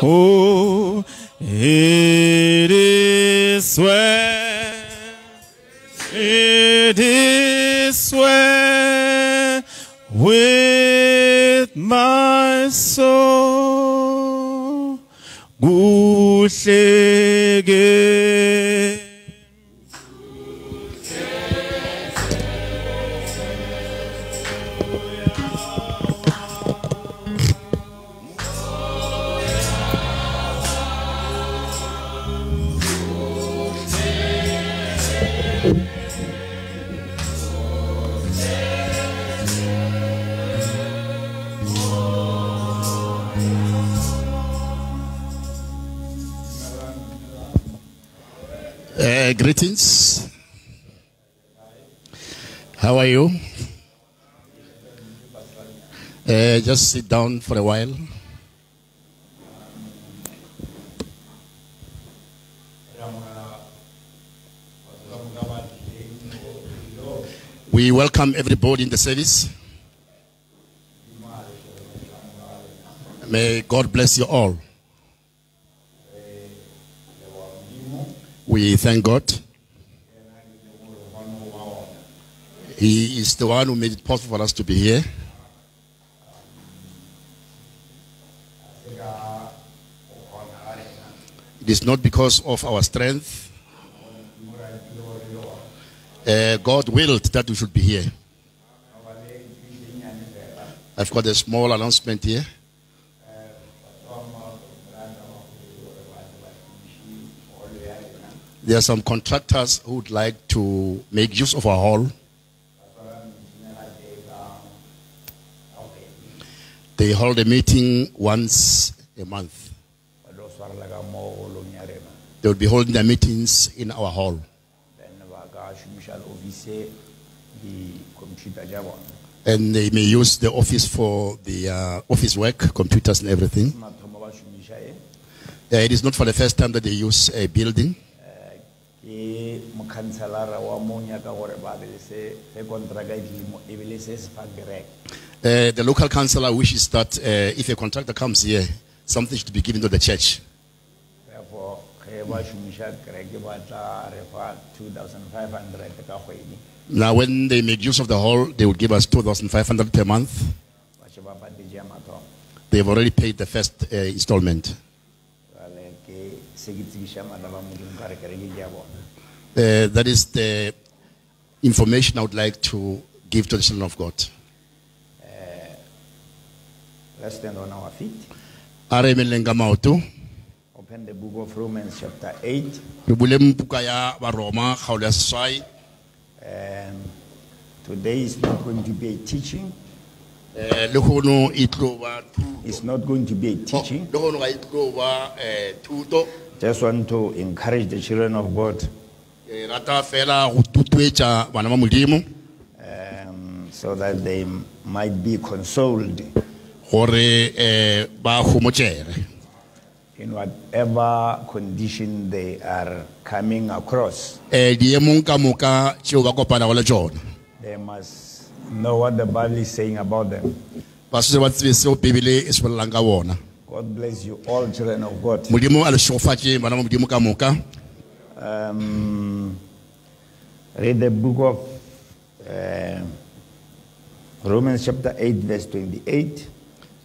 Oh, it is well. It is well with my soul. Kuhleke. Greetings. How are you? Just sit down for a while. We welcome everybody in the service. May God bless you all. We thank God. He is the one who made it possible for us to be here. It is not because of our strength. God willed that we should be here. I've got a small announcement here. There are some contractors who would like to make use of our hall. They hold a meeting once a month. They will be holding their meetings in our hall. And they may use the office for the office work, computers and everything. It is not for the first time that they use a building. The local councillor wishes that if a contractor comes here, something should be given to the church. Now, when they make use of the hall, they would give us 2,500 per month. They've already paid the first installment. That is the information I would like to give to the children of God. Let's stand on our feet. Open the book of Romans chapter 8. Today is not going to be a teaching. It's not going to be a teaching. Just want to encourage the children of God so that they might be consoled in whatever condition they are coming across. They must know what the Bible is saying about them. God bless you all, children of God. Read the book of Romans chapter 8 verse 28.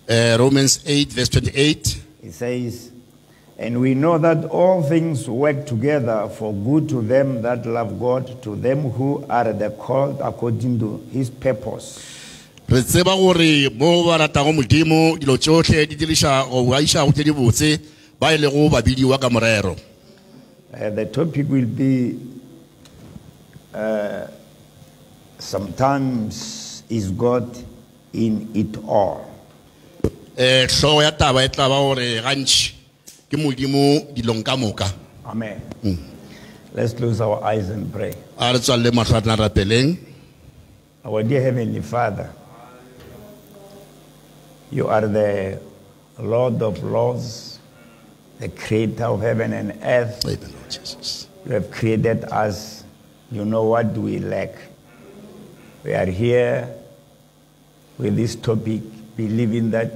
Romans 8 verse 28. It says, and we know that all things work together for good to them that love God, to them who are the called according to his purpose. The topic will be sometimes is God in it all. Amen. Let's close our eyes and pray. Our dear Heavenly Father, you are the Lord of Lords, the creator of heaven and earth. Amen, Lord Jesus. You have created us. You know what we lack. We are here with this topic, believing that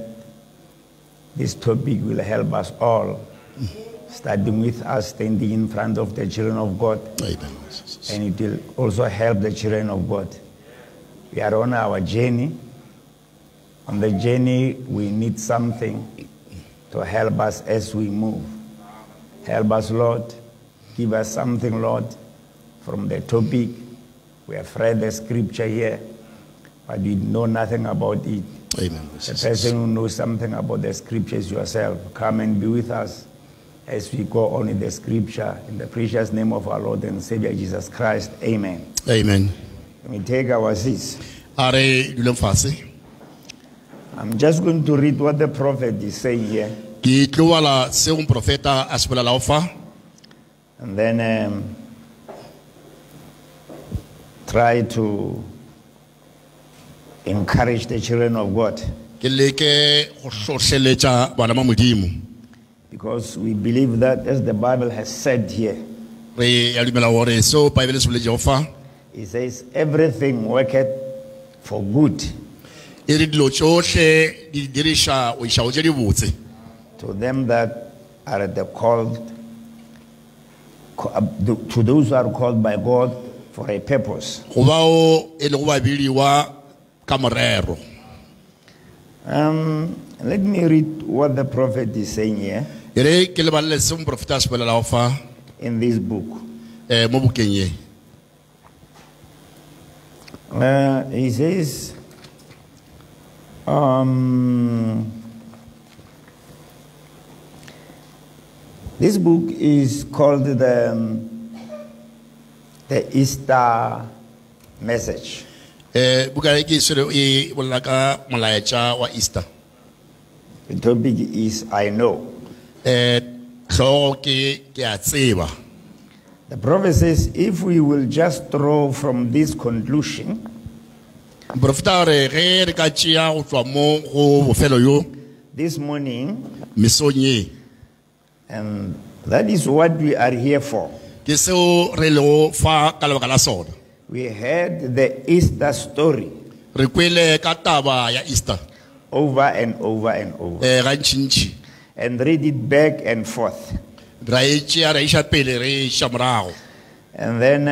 this topic will help us all, starting with us standing in front of the children of God, Amen. and it will also help the children of God. We are on our journey. On the journey, we need something to help us as we move. Help us, Lord. Give us something, Lord, from the topic. We have read the scripture here, but we know nothing about it. Amen. The person who knows something about the scriptures yourself, come and be with us as we go on in the scripture. In the precious name of our Lord and Savior Jesus Christ. Amen. Amen. We take our seats. Are duleng fatshe. I'm just going to read what the prophet is saying here, Ke tlo bala seo moprofeta a se bolelago fa. and then try to encourage the children of God, Ke leke go hlohleletša bana ba Modimo. because we believe that, as the Bible has said here, Re ya dumela gore seo Bible se boletšego fa it says, everything worketh for good e re dilo tšohle di diriša go iša go tše di botse to them that are the called, to those who are called by God for a purpose. go bao e lego babediwa ka morero. Let me read what the prophet is saying here E re ke lebalele seo moprofeta a se bolelago fa in this book. mo bukeng ye. He says, this book is called the Easter Message. Buka e ke swere e bolela ka molaetša wa Easter. The topic is I Know. Tlhogo ke a tseba. The prophet says, if we will just draw from this conclusion, Moprofeta re ge re ka tšea go tšwa mo go bofelo yo this morning, mesong ye and that is what we are here for. ke seo re lego fa ka lebaka la sona. We heard the Easter story Re kwele ka taba ya Easter over and over and over, gantšintši and read it back and forth. ra e tšea ra iša pele re iša morago. And then,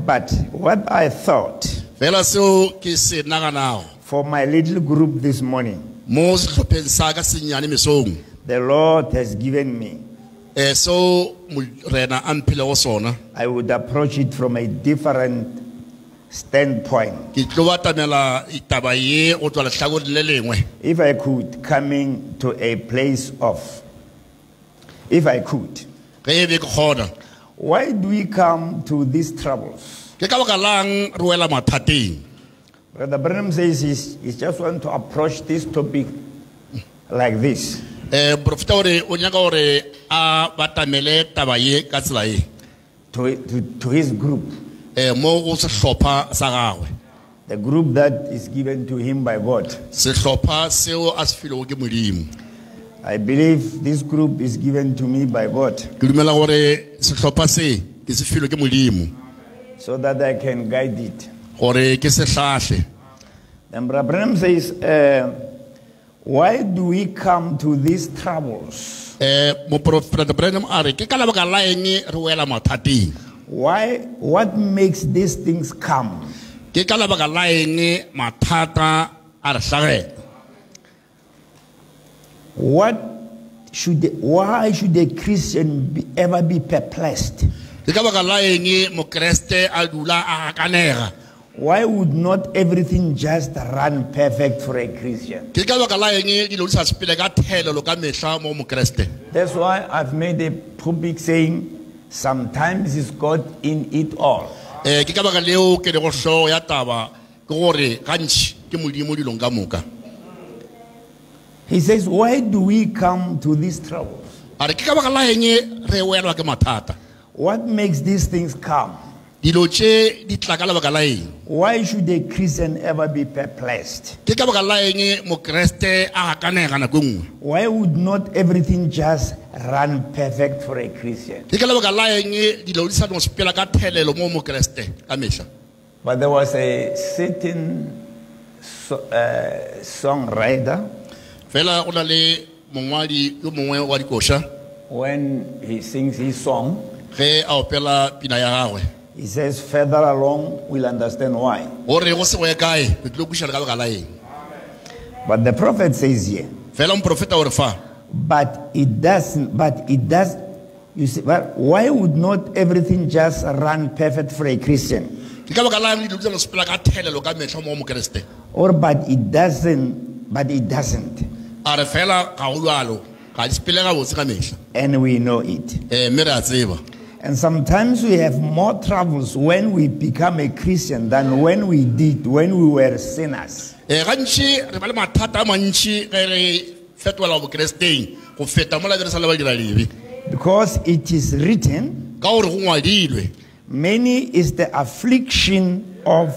but what I thought Fela seo ke se naganago for my little group this morning, mo sehlopheng sa ka sennyane mesong the Lord has given me, seo morena a mphilego sona I would approach it from a different standpoint. ke tlo batamela taba ye go tswa lehlakoreng le lengwe. If I could, coming to a place of, if I could, Ge e be ke kgona why do we come to these troubles? ke ka baka lang re wela mathateng. Brother Branham says he just want to approach this topic like this. Moprofeta ore o nyaka gore a batamele taba ye ka tsela ye To his group, mo go sehlopha sa gagwe, the group that is given to him by God. sehlopha seo a se filego ke Modimo. I believe this group is given to me by God Ke dumela gore sehlopha se ke se filwe ke Modimo so that I can guide it. gore ke se hlahle. Then Brother Branham says, why do we come to these troubles? Moprofeta Branham a re ke ka lebaka la eng re wela mathateng. Why? What makes these things come? Ke ka lebaka la eng mathata a re hlagela. Why should a Christian ever be perplexed? Ke ka baka la eng mokreste a dula a gakanega. Why would not everything just run perfect for a Christian? Ke ka baka la eng dilo di sa sepele ka thelelo ka mehla mo mokreste. That's why I've made a public saying, sometimes is God in it all. Ke ka baka leo ke lego hlogo ya taba ke gore gantši ke Modimo dilong ka moka. He says, why do we come to these troubles? A re ke ka baka la eng re welwa ke mathata. What makes these things come? Dilo tše di tla ka lebaka la eng. Why should a Christian ever be perplexed? Ke ka baka la eng mokreste a gakanega nako nngwe. Why would not everything just run perfect for a Christian? Ke ka lebaka la eng dilo di sa no sepela ka thelelo mo mokreste ka mehla. But there was a certain songwriter Fela o na le mongwadi yo mongwe wa dikoša when he sings his song, ge a opela pina ya gagwe he says, further along, we'll understand why. gore go se go ye kae re tlile kuša le ka baka la eng. But the prophet says here, fela moprofeta ore fa but it does, you see, but why would not everything just run perfect for a Christian? ke ka baka lang le dilo tsa go sepela ka thelelo ka metlha mo go mokeresete Or, but it doesn't. a re fela ga go jalo ga di sepele ga botse ka mehla And we know it. mme re a tseba. And sometimes we have more troubles when we become a Christian than when we were sinners. Gantši re ba le mathata a mantši ge re fetola bokereseteng go feta mola re sa le ba dira lebe Because it is written, ka gore go ngwadilwe many is the affliction of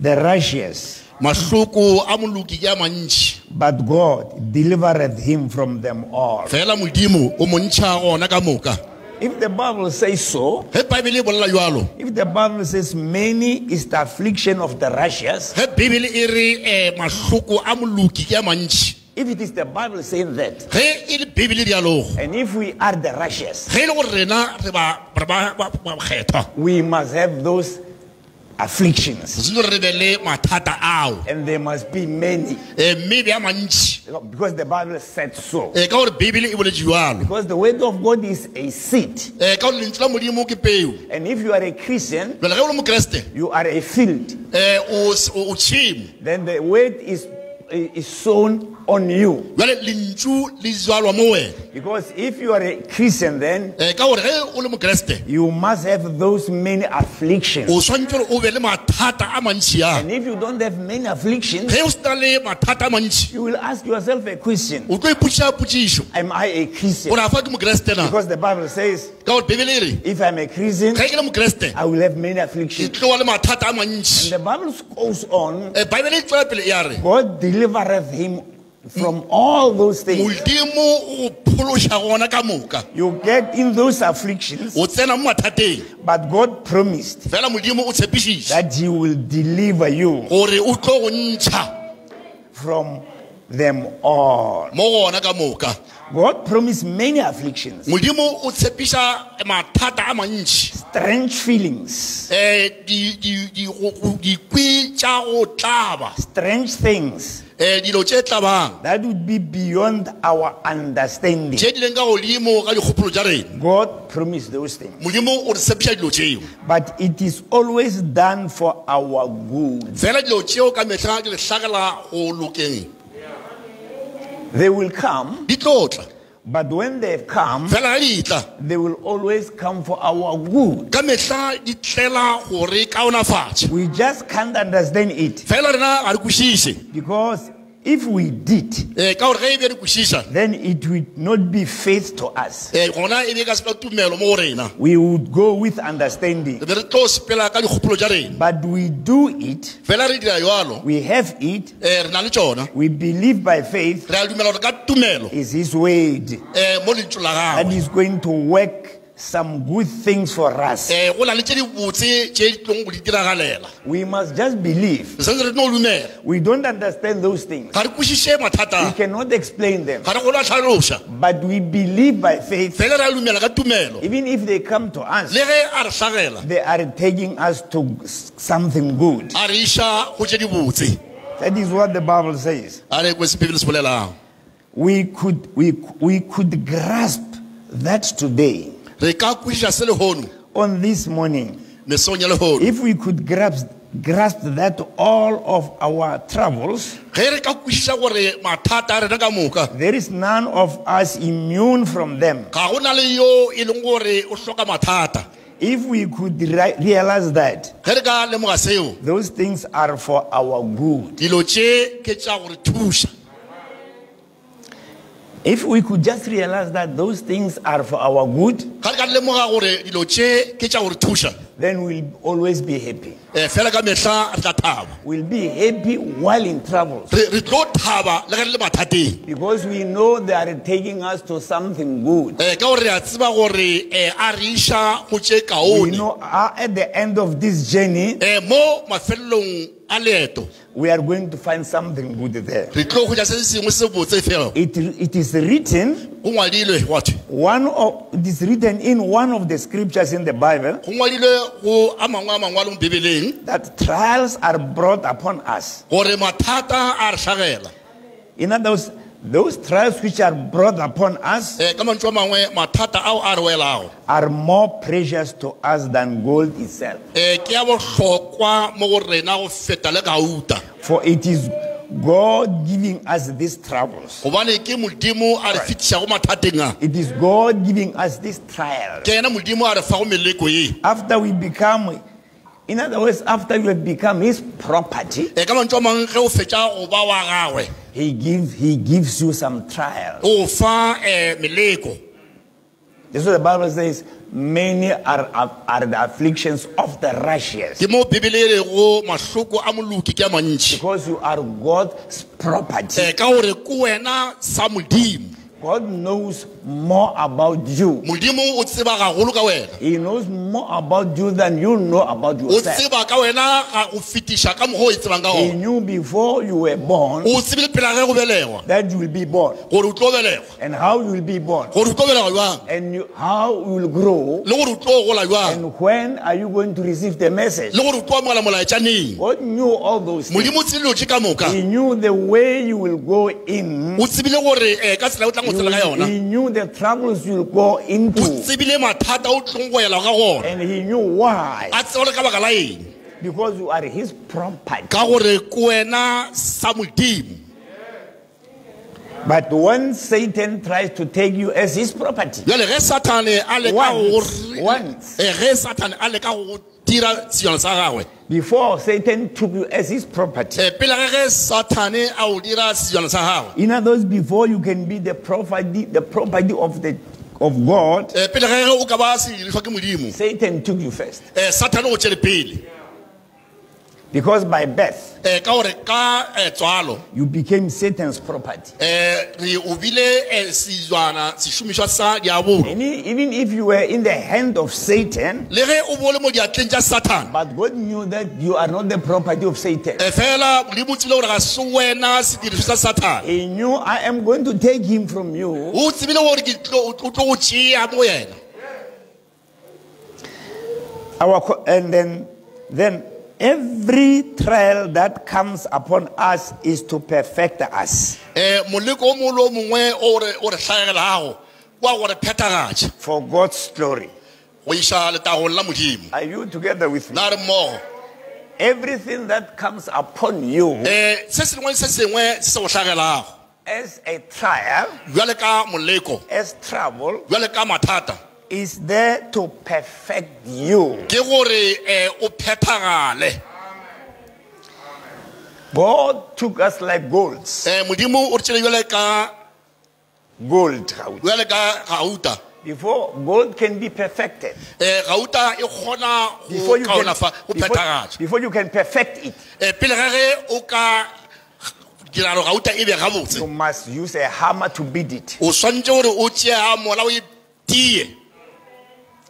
the righteous, mahloko a moloki ke a mantši but God delivereth him from them all. fela modimo o montšha gona ka moka. If the Bible says so, Ge Bibele e bolela jalo, if the Bible says many is the affliction of the righteous, ge Bibele e re mahloko a moloki ke a mantši, if it is the Bible saying that, ge e le Bibele dialogo, and if we are the righteous, ge e le gore rena re ba kgethwa, we must have those afflictions, re seno re be le mathata ao and there must be many, mme be a mantši because the Bible said so. ka gore Bibele e boletse jalo. Because the word of God is a seed, Ka gore lentswe la modimo ke peo. and if you are a Christian, Jwale ge o le mokeresete you are a field. o tšhemo, Then the word is sown on you. jwale lentšu le jalwa mo wena. Because if you are a Christian, then Ka gore ge o le mokeresete you must have those many afflictions. o swantse gore o be le mathata a mantši a. And if you don't have many afflictions, Ge o se na le mathata a mantši you will ask yourself a question: o tlo ipotšiša potšišo am I a Christian? gore a fa ke mokeresete na. Because the Bible says, Ka gore Bibele e re if I'm a Christian, ge ke le mokeresete I will have many ke afflictions. tlo wa le mathata a mantši. And the Bible goes on, Bibele e tswela pele ya re God delivereth him from all those things. modimo o phološa gona ka moka, You get in those afflictions, o tsena mo mathateng, but God promised fela modimo o tshepišiša that He will deliver you gore o tlo go ntšha from them all. mo gona ka moka. God promised many afflictions, Modimo o tshepiša mathata a mantši, strange feelings, dikwi tša go tlaba, strange things dilo tše tlabang that would be beyond our understanding. tše di leng ka godimo ga dikgopolo tša rena. God promised those things, Modimo o re tshepiša dilo tšeo, but it is always done for our good. fela dilo tšeo ka mehla di re hlakela go lokeng They will come, di tlo tla, but when they've come, fela ga di tla they will always come for our good. ka mehla di tlela gore kaonafatša, We just can't understand it, fela rena ga re kwešiše. because if we did, Ka gore ge e be re kwešiša then it would not be faith to us. gona e be ka sepela tumelo mo go rena, We would go with understanding. re be re tlo sepela ka dikgopolo tša rena, But we do it, fela re dira jalo, we have it, re na le tšona, we believe by faith re a dumela gore ka tumelo is His word mo lentšu la that gagwe is going to work some good things for us. go na le tše di botse tše di tlong go di diragalela. We must just believe. Re santse re tlo dumela, We don't understand those things. ga re kwešiše We mathata, cannot explain them. ga re golo a tlhaloša, But we believe by faith, fela re a dumela ka tumelo. even if they come to us, Le ge a re hlagela they are taking us to something good. a re iša go tše di botse, That is what the Bible says. a re kwese Bibele se bolelang. We could grasp that today, Re ka kwešiša se lehono on this morning. mesong ya lehono, If we could grasp that all of our troubles, ge re ka kwešiša gore mathata a rena ka moka there is none of us immune from them. ga go na le yo e leng gore o hloka mathata. If we could realize that Ge re ka lemoga seo, those things are for our good, dilo tše ke tša gore thuša. if we could just realize that those things are for our good, Ga re ka lemoga gore dilo tše ke tša gore thuša, then we'll always be happy. fela ka mehla re tla thaba. We'll be happy while in troubles. Re tlo thaba le ge re le mathateng. Because we know they are taking us to something good. Ka gore re a tseba gore a re isha go tše We kaone. know at the end of this journey, Mo mafelelong a leeto we are going to find something good there. re tlo go ja se sengwe se botse fela. It is written, Go ngwadilwe what? it is written in one of the scriptures in the Bible Go ngwadilwe go a mangwe a mangwalo mo Bibeleng that trials are brought upon us. gore mathata a re tlhagela. In other words, those trials which are brought upon us Ka mantswe a mangwe mathata ao a re welago are more precious to us than gold itself. ke ya bohlokwa mo go rena go feta le gauta. For it is God giving us these troubles. Gobane ke modimo a re fetišago mathateng a. It is God giving us these trials. Ke ena modimo a re fago meleko ye. After we become, in other words, after you have become his property, Ka mantswe a mangwe ge o fetša go ba wa gagwe he gives you some trials. o fa meleko. That's what the Bible says. Many are the afflictions of the righteous. Ke mo Bibele e rego mahloko a moloki ke a mantši. Because you are God's property. Ka gore ke wena sa modimo. God knows more about you. Modimo o tseba gagolo ka wena. He knows more about you than you know about O yourself. tseba ka wena ga o fetiša ka mokgwa o e tsebang ka He gona. knew before you were born O tsebile pele ge go belegwa that you will be born gore o tlo belegwa, and how you will be born gore o tlo belegwa jwang, and how you will grow le gore o tlo gola jwang, and when are you going to receive the message. le gore o tlo amogela molaetša neng. God knew all those things. Modimo o tsebile tše ka moka. He knew the way you will go in. O tsebile gore ka tsela o tlang go tsela ka yona. He knew the troubles you will go O into. tsebile mathata o tlong go ela ka gona. And he knew why. A tseba gore ka baka la eng. Because you are his property. Ka gore ke wena sa modimo. But when Satan tries to take you as his property, Jwale ge Satane a leka once, ge Satane a leka go dira sejana sa gagwe. before Satan took you as his property, Pele ge Satane a o dira sejana sa gagwe. in other words, before you can be the property of God, Pele ge o ka ba sedirišwa ke modimo. Satan took you first. Satane o tšele pele. Because by birth, Ka gore ka tswalo you became Satan's property. re o bile sejana sešomišwa sa diabolo. And even if you were in the hand of Satan, Le ge o bole mo diatleng tša Satane. but God knew that you are not the property of Satan. Fela modimo o tsebile gore ga se wena sedirišwa sa Satane. He knew I am going to take him from you. O tsebile gore o tlo go tšea mo yena. And then every trial that comes upon us is to perfect us Moleko o mongwe le o mongwe o re tlhagelago wa gore phethagatša for God's glory. go iša letagong la modimo. Are you together with me? Na re mmogo. Everything that comes upon you Se sengwe le se sengwe se se go tlhagelago as a trial, bjale ka moleko, as trouble, bjale ka mathata is there to perfect you. ke gore o phethagale. God took us like golds. Modimo o re tšele bjale ka gauta. Before gold can be perfected, Gauta e kgona go kaonafa go phethagatša. before you can perfect it, Pele ga ge o ka dira gore gauta e be gabotse, you must use a hammer to beat it o swantse gore o tšea mola o e tie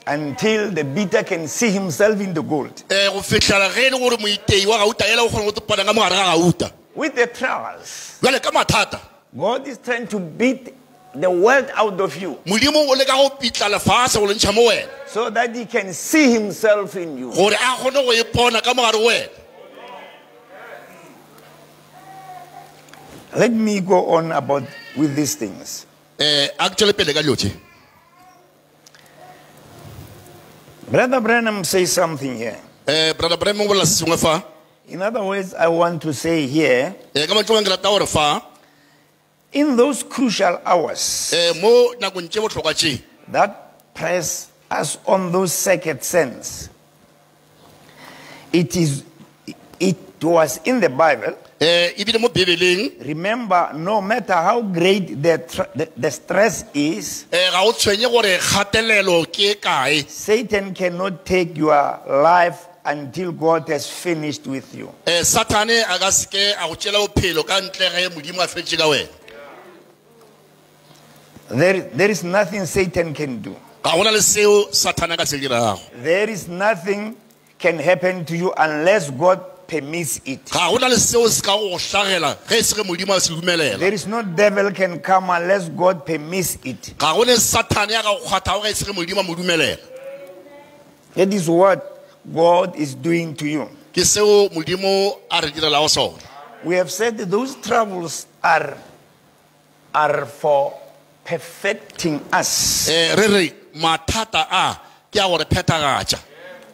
until the beater can see himself in the gold. go fihlela ge e le gore moitei wa gauta ela o kgona go topana ka mogare ga gauta. With the trials, Jwale ka mathata God is trying to beat the world out of you modimo o leka go pitla lefase go lentšha mo wena so that he can see himself in you. gore a kgone go ipona ka mogare wena. Let me go on about with these things. Actually pele ka dilo tše. Brother Branham says something here. Brother Branham o bolela se sengwe fa. In other words, I want to say here, Ka mantswe a mangwe ke rata gore fa in those crucial hours mo nakong tše bohlokwa tše that press us on those second sense, it was in the Bible. ebile mo Bibeleng Remember, no matter how great the stress is, ga o tshwenye gore kgatelelo ke e kae, Satan cannot take your life until God has finished with you. Satane a ka se ke a go tšela bophelo ka ntle ge Modimo a fetše ka wena. There is nothing Satan can do. Ga gona le seo Satane a ka se dirago. There is nothing can happen to you unless God permits it. Ga gona le seo se ka go hlagela ge se ge Modimo a se dumelela. There is no devil can come unless God permits it. Ga gone Satane a ka go kgwathago ge se ge Modimo a mo dumelela. That is what God is doing to you. Ke seo Modimo a re direlago sona. We have said that those troubles are for perfecting us. Re re mathata a ke a gore phetagatša.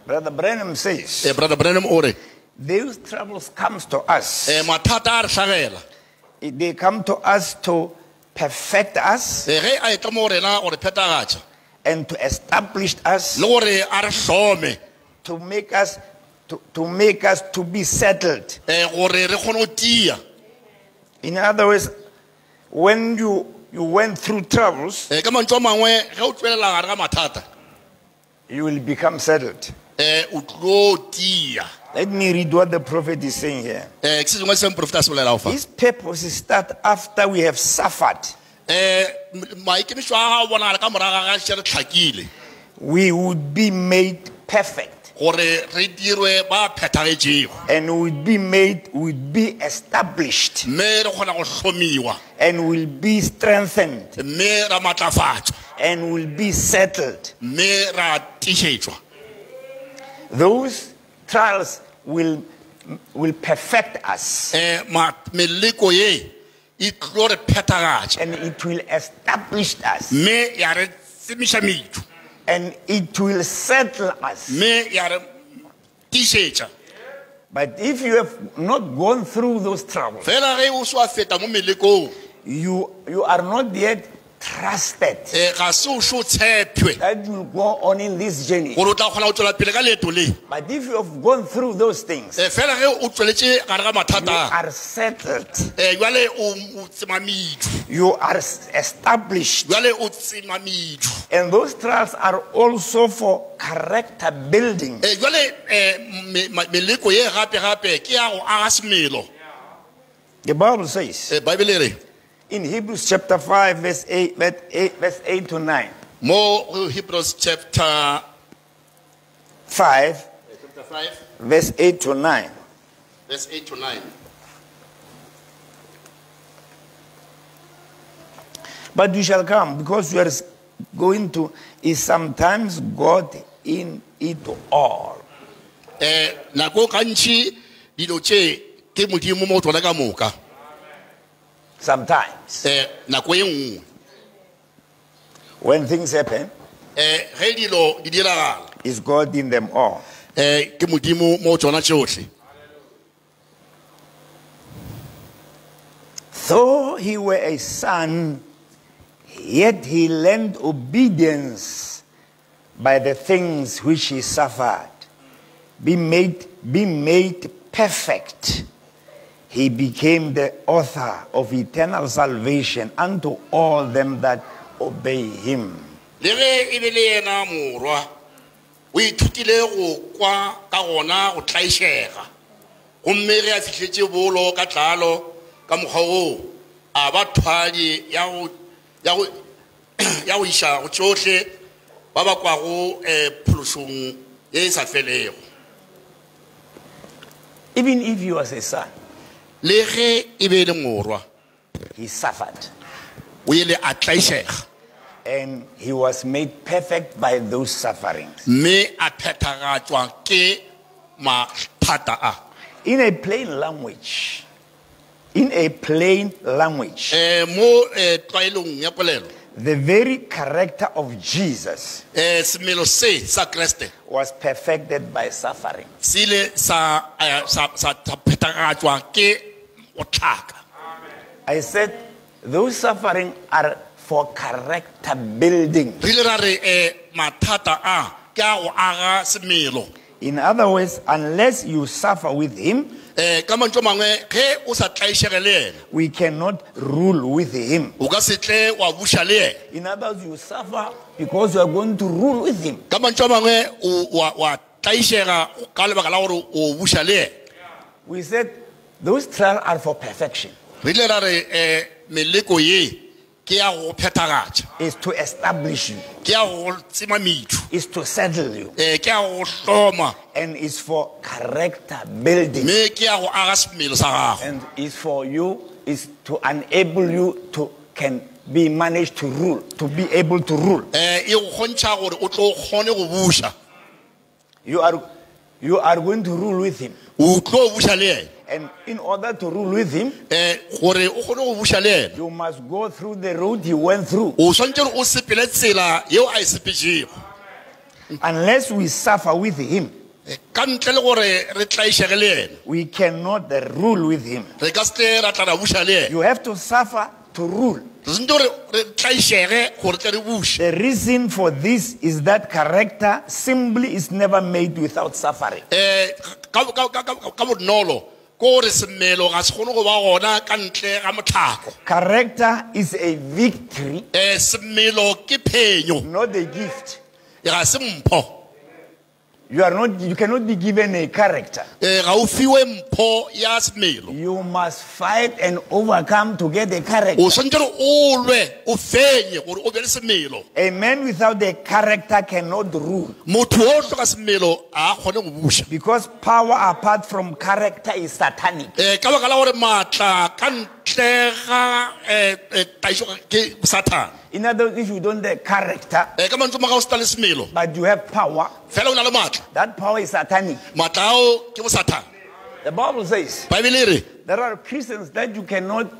Brother Branham says, Brother Branham o re those troubles comes to us. mathata a re hlagela. They come to us to perfect us Ge a etla mo rena gore phetagatša and to establish us, le gore a re hlome to make us to be settled. gore re kgone go tia. In other words, when you went through troubles, Ka mantswe a mangwe ge o tšwelela gare ga mathata you will become settled. o tlo tia. Let me read what the prophet is saying here. Ke se sengwe se moprofeta a se bolelago fa. His purpose is that after we have suffered, maikemišo a ga bonagala ka moraga ga še re tlhakile we would be made perfect gore re dirwe ba phethagetšego, and would be established mme re kgona go hlomiwa, and will be strengthened mme ra matlafatšwa, and will be settled. mme ra tišetšwa. Those trials will perfect us Meleko ye e tlo re phethagatša, and it will establish us mme ya re tsemiša medu, and it will settle us. mme ya re tišetša. But if you have not gone through those troubles, Fela ge o se wa feta mo melekong you are not yet trusted ga se o se o tshepwe that you will go on in this journey. gore o tla kgona go tswela pele ka leeto le. But if you have gone through those things, Fela ge o tsweletše gare ga you mathata are settled, jale o tsema medu, you are established, jale o tsema medu. and those trials are also for character building. Jale meleko ye gape ke ya go aga semelo. The Bible says Bible e re in Hebrews chapter 5 verse 8 to 9. mo Hebrews chapter 5 verse 8 to 9. verse 8 to 9. But you shall come, because you are going to, is sometimes God in it all. Nako ka ntši dilo tše ke Modimo mo tsona ka moka. Sometimes Nako e nngwe when things happen, ge dilo di diragala is God in them all. ke Modimo mo tsona tšohle. Though he were a son, yet he learned obedience by the things which he suffered. Be made perfect. He became the author of eternal salvation unto all them that obey him. Le ge e be le yena morwa o ithutile go kwa ka gona go tlaišega, gomme ge a fihletse bolo ka tlalo ka mokgwa oo a ba thwadi ya go iša go tšohle ba ba kwago phološong ye e sa felego. Even if he was a son, Le ge e be le morwa he suffered. o ile a tlaišega, And he was made perfect by those sufferings. mme a phethagatšwa ke mathata a. In a plain language, Mo tlwaelong ya polelo the very character of Jesus semelo se sa Kriste was perfected by suffering. se ile sa phethagatšwa ke go tlhaka. I said those suffering are for character building. Re ile ra re mathata a ke a go aga semelo. In other words, unless you suffer with him, Ka mantswe a mangwe ge o sa tlaišege le yena we cannot rule with him. o ka se tle wa buša le yena. In other words, you suffer because you are going to rule with him. Ka mantswe a mangwe wa tlaišega ka lebaka la gore o buša le ena. We said those trials are for perfection. Re ile ra re meleko ye ke ya go phethagatša, It's to establish you. ke ya go tsema metho, It's to settle you. ke ya go hloma, And it's for character building. mme ke ya go aga semelo sa gago. And it's for you, is to enable you to can be managed to rule, to be able to rule. E go kgontšha gore o tlo kgone go buša, You are going to rule with him. o tlo buša le ena. And in order to rule with him, Gore o kgone go buša le ena, you must go through the road he went through. o swantse gore o sepele tsela yeo a e sepetšego. Unless we suffer with him, Ka ntle le gore re tlaišege le ena, we cannot rule with him. re ka se tle ra tla ra buša le ena. You have to suffer to rule. Re sentse gore re tlaišege gore tle re buše. The reason for this is that character simply is never made without suffering. Ka bonolo ko gore semelo ga se kgone go ba gona ka ntle ga motlhako. Character is a victory, Semelo ke phenyo, not a gift. ga se mpho. You cannot be given a character. Ga o fiwe mpho ya semelo, You must fight and overcome to get a character. o swantse gore o lwe o fenye gore o be le semelo. A man without a character cannot rule, Motho o hloka semelo a kgone go buša, because power apart from character is satanic. ka baka la gore maatla ka ntle ga taišo ke Satan. In other words, if you don't have character, Ka mantswe a mang, ga o se na le semelo but you have power, fela o na le maatla, that power is satanic. maatla ao ke bo Satan. The Bible says Baebele e re there are Christians that you cannot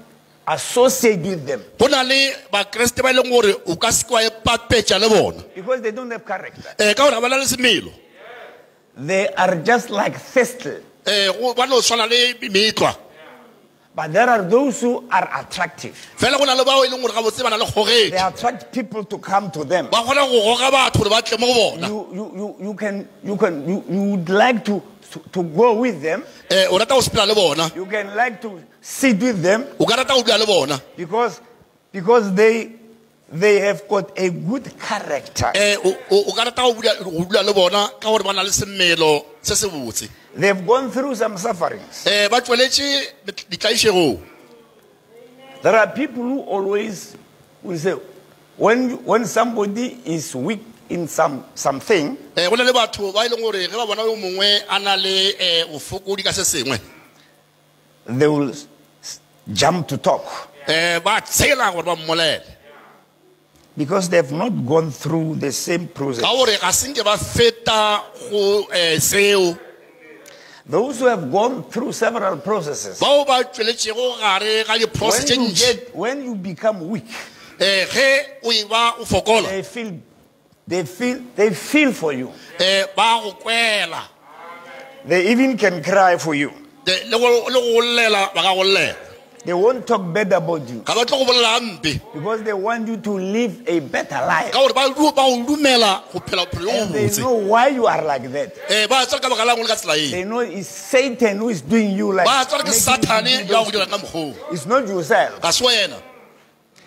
associate with them go na le bakreste ba e leng gore o ka se kwa epapetša le bona, because they don't have character. ka gore ga ba na le semelo. They are just like thistle. Ba no swana le metlwa, But there are those who are attractive. fela go na le bao e leng gore ga botse ba na le They kgogetši, attract people to come to them. ba kgona go goga batho gore ba tle mo go bona. You would like to go with them. O rata go sepela le bona, You can like to sit with them o ka rata go dula le bona, because they have got a good character. o ka rata go dula le bona ka gore ba na le semelo se se botse. They've gone through some sufferings. Ba tsweletše ditlaišegong. There are people who always will say, when somebody is weak in something, Go na le batho ba e leng gore ge ba bona yo mongwe a na le bofokodi ka se sengwe, they will jump to talk ba tshela gore ba mmolele, because they have not gone through the same process. ka gore ga senke ba feta go seo. Those who have gone through several processes, Bao ba tsweletšego gare ga diprocess tše ntši, when you become weak, ge o e ba o fokola, they feel for you. ba go kwela, They even can cry for you. le go llela ba ka go llela, They won't talk bad about you ga ba tlo go bolela mpe, because they want you to live a better life. ka gore ba go dumela go phela bophelo And bo they botse. know why you are like that. Ba tswa ka baka la ngwe le ka tsela eng, They know it's Satan who is doing you like ba tswa ke making Satane you do ya those go dira things. ka mokgwa. It's not yourself. Ga se wena.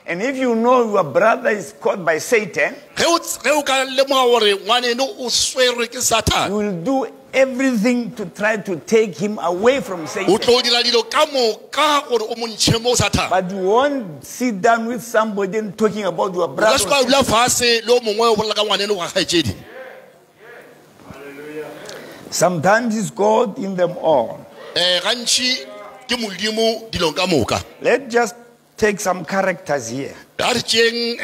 And if you know your brother is caught by Satan, Ge o ka lemoga gore ngwaneno o swerwe ke you Satan, will do everything to try to take him away from o Satan. tlo dira dilo ka moka gore o montšhe mo Satan. But you won't sit down with somebody and talking about your O ka brother. se ka dula fase le o mongwe o bolela ka ngwaneno ga kgaetšedi. Sometimes it's God in them all. Gantši ke modimo dilong ka moka. Let's just take some characters here. Ga re tšeng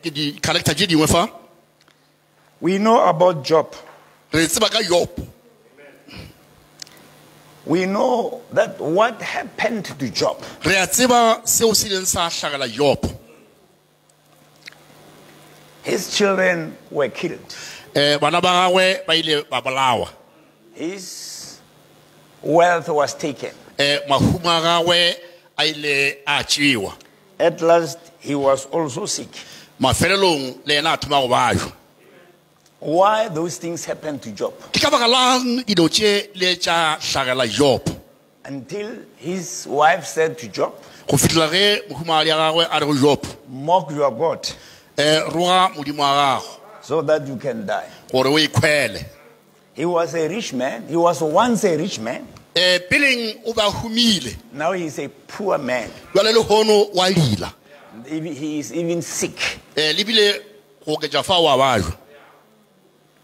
di-character tše dingwe fa, We know about Job. re tseba ka Job. We know that what happened to Job. Re a tseba seo se ileng sa hlagela Job. His children were killed. Bana ba gagwe ba ile ba bolawa. His wealth was taken. Mahumo a gagwe a ile a tšewa. At last, he was also sick. Mafelelong le yena a thoma go bajwa. Why those things happened to Job? Ke ka baka lang dilo tše le tša hlagela Job, Until his wife said to Job, go fitlhela ge mohumagadi ya gagwe a re go Job, mock your God roga modimo wa gago so that you can die. gore o ikhwele. He was a rich man. He was once a rich man. Peleng o ba humile. Now he is a poor man. Jwale le hono wa lila. He is even sick. Libile go ketja fa wa bajwa.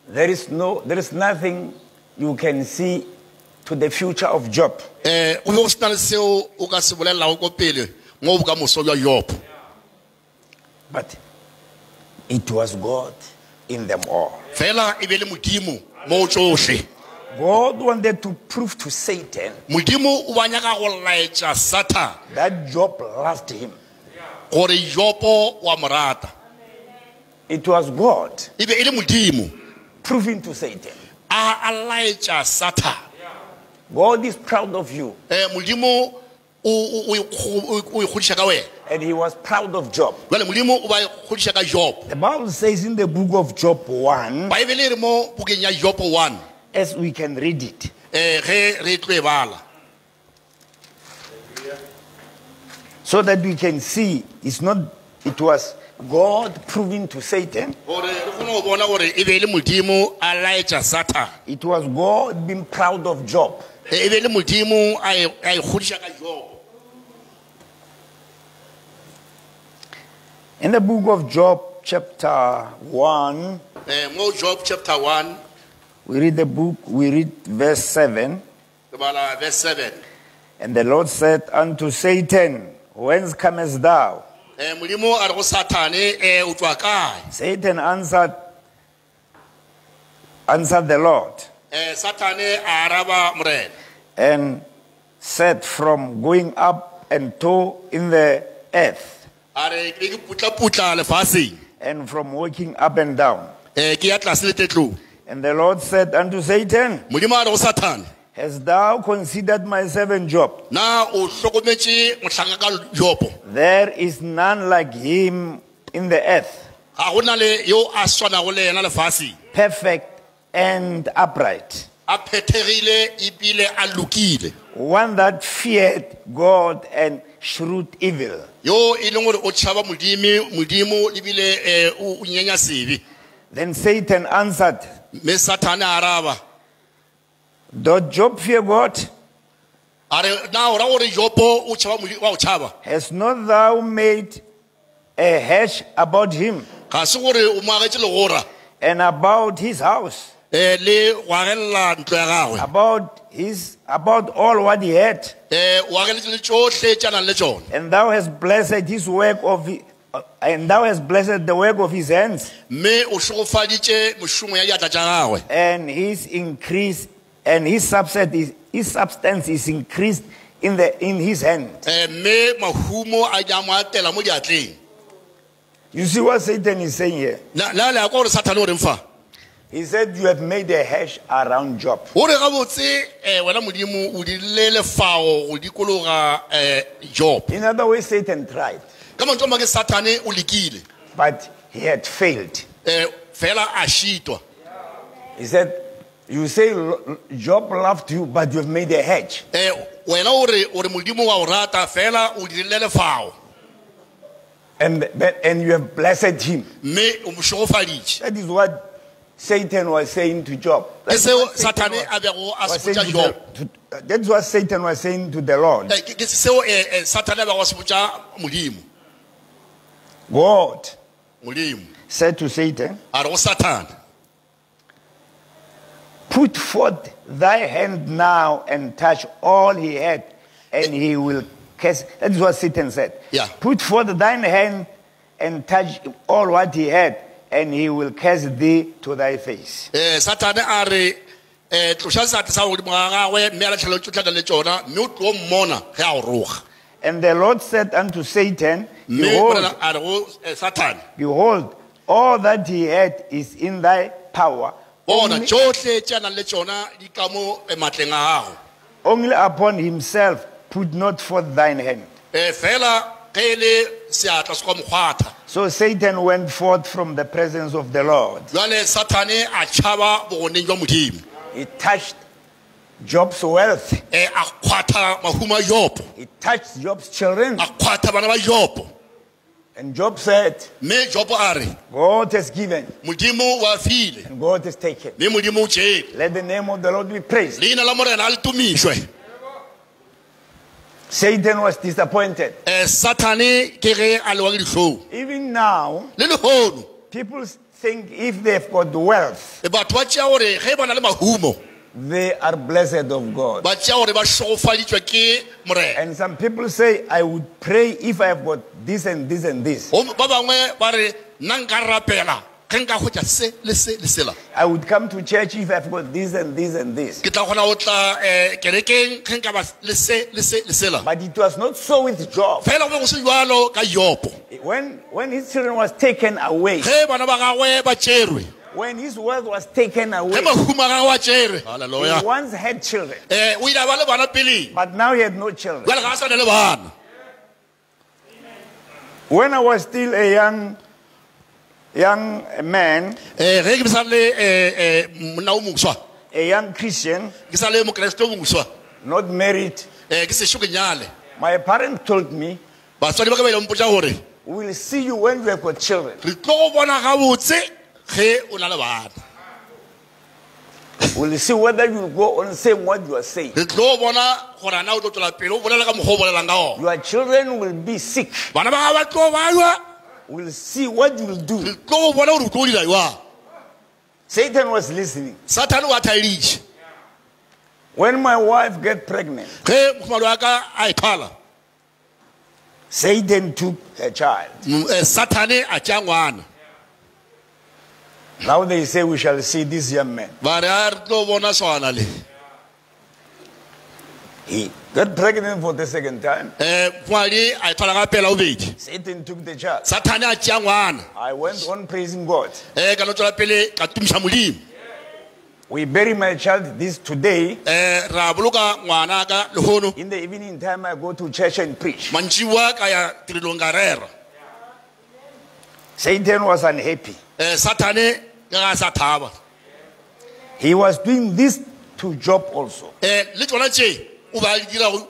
There is nothing you can see to the future of Job. O go sna le seo o ka se bolella go pele mo ka moso jwa Job. But it was God in them all. Fela e be le modimo mo tsohle. God wanted to prove to Satan Modimo o ba nyaka go laetša Satan that Job loved him. gore Job wa morata. It was God E be e le modimo proving to Satan. a laetša Satan. God is proud of you. Modimo o ikgodiša ka wena. And he was proud of Job. Jwale modimo o ba ikgodiša ka Job. The Bible says in the book of Job 1, Baebele e re mo bukeng ya Job 1 as we can read it, ge re tlo e bala so that we can see it was God proving to Satan. gore re kgone go bona gore e be e le modimo a laetša Satan. It was God being proud of Job. E be e le modimo a ikgodiša ka Job. In the book of Job, chapter 1, Mo Job chapter 1 we read verse 7. re bala verse 7. And the Lord said unto Satan, whence comest thou? Modimo a re go Satane o tswa kae? Satan answered the Lord Satane a araba morena and said, from going up and to in the earth, a re ke putla lefaseng and from walking up and down. ke ya tlase le tetlong. And the Lord said unto Satan, Modimo a re go Satane, hast thou considered my servant Job? na o hlokometse motlhanka ka Job? There is none like him in the earth, Ga go na le yo a swanego le yena lefaseng, perfect and upright, a phethegile ebile a lokile, one that feared God and shrewd evil. yo e leng gore o tšhaba modimo ebile o nyenya sebe. Then Satan answered, Me Satane a araba, doth Job fear God? a re na o ra gore Job o tšhaba wa o tšhaba? Hast not thou made a hedge about him Ga se gore o mo agetše legora and about his house, le go agelela ntlo ya gagwe, about all what he had, o ageletše le tšohle tša nang le tšone, and thou hast blessed his work and thou hast blessed the work of his hands, mme o šogofaditše mošomo ya diatla tša gagwe, and his increase and his substance is increased in his hand. mme mahumo a ja mo atela mo diatleng. You see what Satan is saying here? La le ya ko gore Satane o reng fa? He said, you have made a hedge around Job. O re gabotse wena modimo o dirile lefao go dikologa Job. In other words, Satan tried, Ka mantswe a mang, Satane o lekile, but he had failed. fela a šitwa. He said, you say Job loved you, but you have made a hedge. Wena o re modimo wa o rata, fela o dirile lefao, And you have blessed him. mme o mo šogofaditše. That is what Satan was saying to Job. Ke seo Satane a bego a se botša Job. That's what Satan was saying to the Lord. Ke seo Satane a bego a se botša modimo. God Modimo said to Satan, a re go Satane, put forth thy hand now and touch all he had, and he will curse. That is what Satan said. Yeah. Put forth thine hand and touch all what he had, and he will curse thee to thy face. Satane a re tloša seate sa godimo ga gagwe, mme a latlhela tsotlhana le tšona, mme o tlo mmona ge a go roga. And the Lord said unto Satan, Mme behold, morena a re go Satane, behold, all that he had is in thy power. bona Only, tšohle tše a nang le tšona di ka mo matleng a gago, only upon himself put not forth thine hand. fela ge e le seatla se kwa mokgwatha. So Satan went forth from the presence of the Lord. Jwale Satane a tšhaba bogoneng jwa modimo, He touched Job's wealth. a kgwatha mahumo a Job, He touched Job's children. a kgwatha bana ba Job, And Job said, mme Job a re God has given modimo wa file and God has taken. mme modimo o tšere Let the name of the Lord be praised. leina la morena a le tumišwe. Satan was disappointed. Satane ke ge a lewa ke dihlong Even now, le lehono people think if they've got wealth, batho ba tšea gore ge ba na le mahumo they are blessed of God. ba tšea gore ba šogofaditšwe ke morena. And some people say, I would pray if I have got this and this and this. Ba bangwe ba re nna nka rapela ge nka hwetša se le se le sela, I would come to church if I've got this and this and this. ke tla kgona go tla kerekeng ge nka ba le se le se le sela. But it was not so with Job. fela go be go se jalo ka Jopo. When his children was taken away, Ge bana ba gagwe ba tšerwe, when his wealth was taken away, ge mahumo a gagwe a tšere, he halleluja, once had children, o ile a ba le bana pele, but now he had no children. jale ga a sa na le bana. When I was still a young man, Ge ke sa le monna o moswa, a young Christian, ke sa le mokreste o moswa, not married, ke sešo ke nyale, my parents told me, batswadi ba ka ba ile mpotša gore we will see you when you have got children. re tlo go bona gabotse ge o na le bana, We will see whether you will go on saying what you are saying. re tlo bona gore na o tlo tswela pele o bolela ka mokgwa o bolelang ka ona. Your children will be sick. Bana ba ga ba tlo ba lwa, We will see what you will do. re tlo go bona gore o tlo dira jwang. Satan was listening. Satane o a thaeditše. When my wife get pregnant, Ge mokgomadi wa ka a ethala, Satan took her child. Satane a tšea ngwana, Now they say we shall see this young man. ba re a re tlo bona swana le. He got pregnant for the second time. Mokgomadi a ethala ka pela bobedi, Satan took the child. Satane a tšea ngwana. I went on praising God. Ka no tswela pele ka tumiša Modimo. We bury my child this today. Ra boloka ngwana ka lehono, In the evening time, I go to church and preach. mantšiboa ka ya tirelong ka rera. Satan was unhappy. Satane ga a sa thaba. He was doing this to Job also. Le tsona tše o ba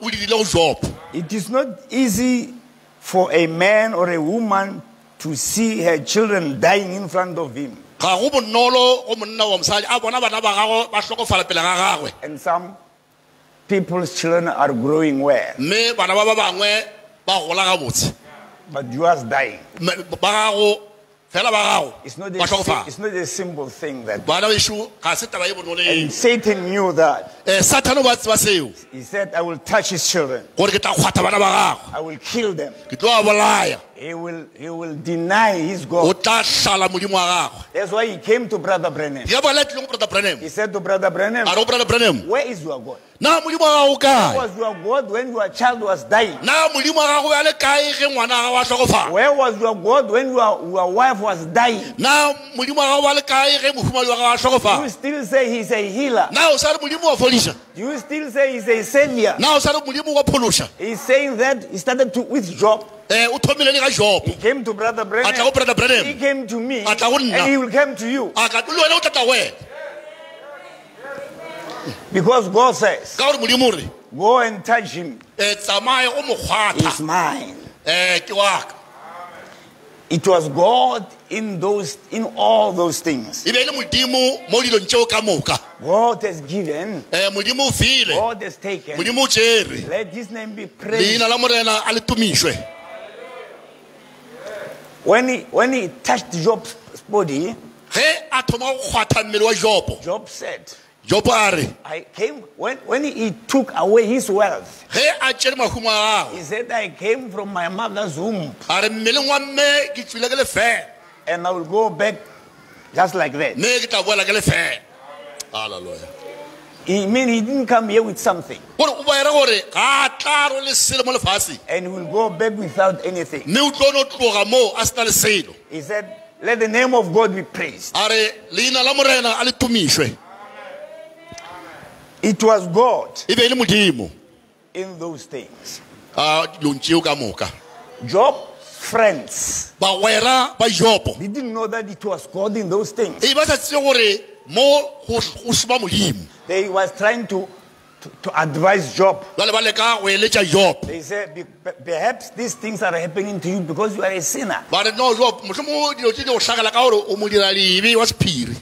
o di dirile go Job. It is not easy for a man or a woman to see her children dying in front of him. Ga go bonolo go monna wa mosadi a bona bana ba gagwe ba hlokofala pele ga gagwe, And some people's children are growing well, mme bana ba bangwe ba gola gabotse, but yours dying. ba gago fela ba gago It's not ba hlokofala. it's not a simple thing that. Bana bešo ga se taba e bonolo And eo. Satan knew that. Satane o ba tseba seo He said, I will touch his children. gore ke tla kgwatha bana ba gagwe, I will kill them. ke tlo a bolaya, He will deny his o God. tla hlala modimo wa gagwe. That's why he came to Brother Brennan. Ya bolela tlileng go Brother Branham, He said to Brother Brennan, a re go Brother Branham, where is your God? na modimo wa gago kae, Where was your God when your child was dying? na modimo wa gago ya le kae ge ngwana wa gago a hlokofala, Where was your God when your wife was dying? na modimo wa gago wa le kae ge mohumadi wa gago a Do hlokofala, you still say he's a healer? na o sa re modimo wa fodiša, Do you still say he's a savior? na o sa re modimo wa phološa. He's saying that he started to with Job. O thomile le ga Job, He came to Brother a tla Brennan. go Brother He Branham, came to me, A tla go nna. and he will come to you. a ka le wena o tla tla wena, Because God says, ka gore modimo o re go and touch him. tsamaye o mo He's kgwatha, mine. ke wa ka. It was God in all those things. E be le modimo mo dilong tšeo ka moka, God has given, modimo o file, God has taken. modimo o tšere, Let his name be praised. leina la morena a le tumišwe. When he touched Job's body, Ge a thoma go kgwatha mmele wa Job, Job said, Job a re I came when he took away his wealth. ge a tšere mahumo a gagwe, He said, I came from my mother's womb, a re mmeleng wa mme ke tswile ke lefela, and I will go back just like that. mme ke tla boela ke lefela. Hallelujah. He didn't come here with something, Gore o boere gore ga a tla ro le selo mo lefatsheng, and he will go back without anything. mme o tlo no tloga moo a se na le selo. He said, let the name of God be praised. A re leina la morena a le tumišwe. It was God E be e le modimo in those things. a dilong tšeo ka moka. Job's friends Bagwera ba Job didn't know that it was God in those things. e ba sa tsebe gore mo go šoma modimo. They was trying to to advise Job. jwale ba leka go eletša Job They say, perhaps these things are happening to you because you are a sinner. ba re no Job mohlomong dilo tse di go hlakela ka gore o mo dira lebe wa sephiri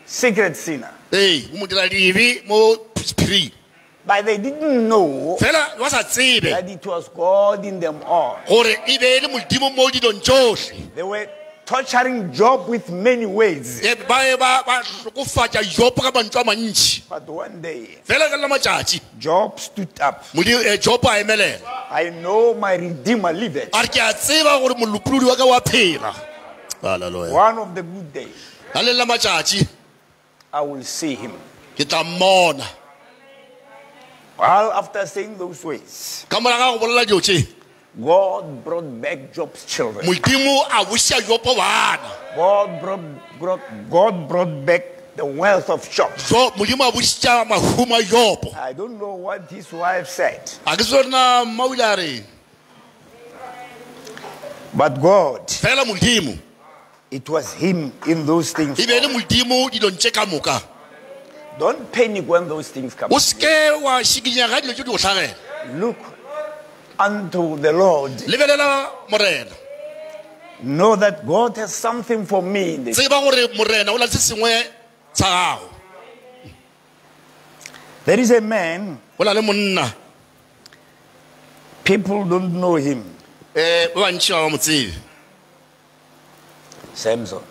Secret sinner. o mo dira lebe mo sephiring But they didn't know fela ba sa tsebe that it was God in them all. gore e be le modimo mo dilong tsohle They were torturing Job with many ways. ba hlokofatša Job ka mantswe a mantši But one day, fela ka la matšatši Job stood up. Job a emelela I know my Redeemer liveth. a re ke a tseba gore molopolodi wa ka wa phela halleluja One of the good days, ka le la matšatši I will see him. ke tla mmona Well, after saying those words, ka moraga go bolela dio tše God brought back Job's children. modimo a boša Job bana God brought back the wealth of Job. modimo a bošitša mahumo a Job I don't know what his wife said, a ke se rena mma o ile a reng but God, fela modimo it was him in those things. e be le modimo dilong tše ka moka Don't panic when those things come. o seke wa šikinyega dilo tše di go hlagela Look unto the Lord. lebelela morena Know that God has something for me in this. tseba gore morena o na le se sengwe sa gago There is a man, o na le monna people don't know him. ba bantši ba ba mo tsebe Samson.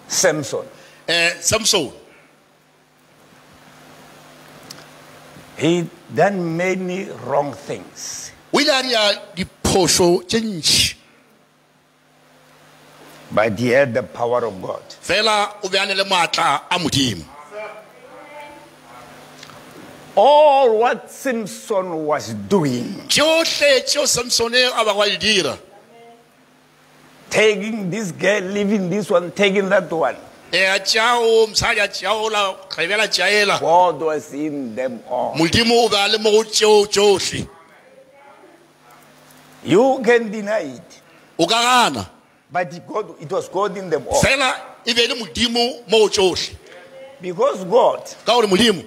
Samson He done many wrong things. o ile a dia diphošo tše ntšhi But he had the power of God. fela o beane le maatla a modimo All what Samson was doing, tšohle tšeo Samsone a ba go a di dira taking this girl, leaving this one, taking that one, a tšeao mosadi a tšeaola kgebela tšaela God was in them all. modimo o be a le mo go tšeo tšohle You can deny it, o ka gana but it was God in them all. fela e be le modimo mo go tšohle Because God, ka gore modimo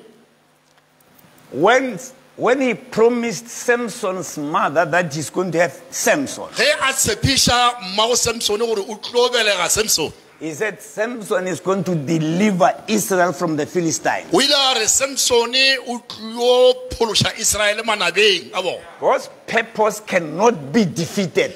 when he promised Samson's mother that he's going to have Samson, ge a tshepiša mmago Samsone gore o tlo belega Samson he said Samson is going to deliver Israel from the Philistines. o ile a re Samsone o tlo phološa Israele manabeng a bona God's purpose cannot be defeated.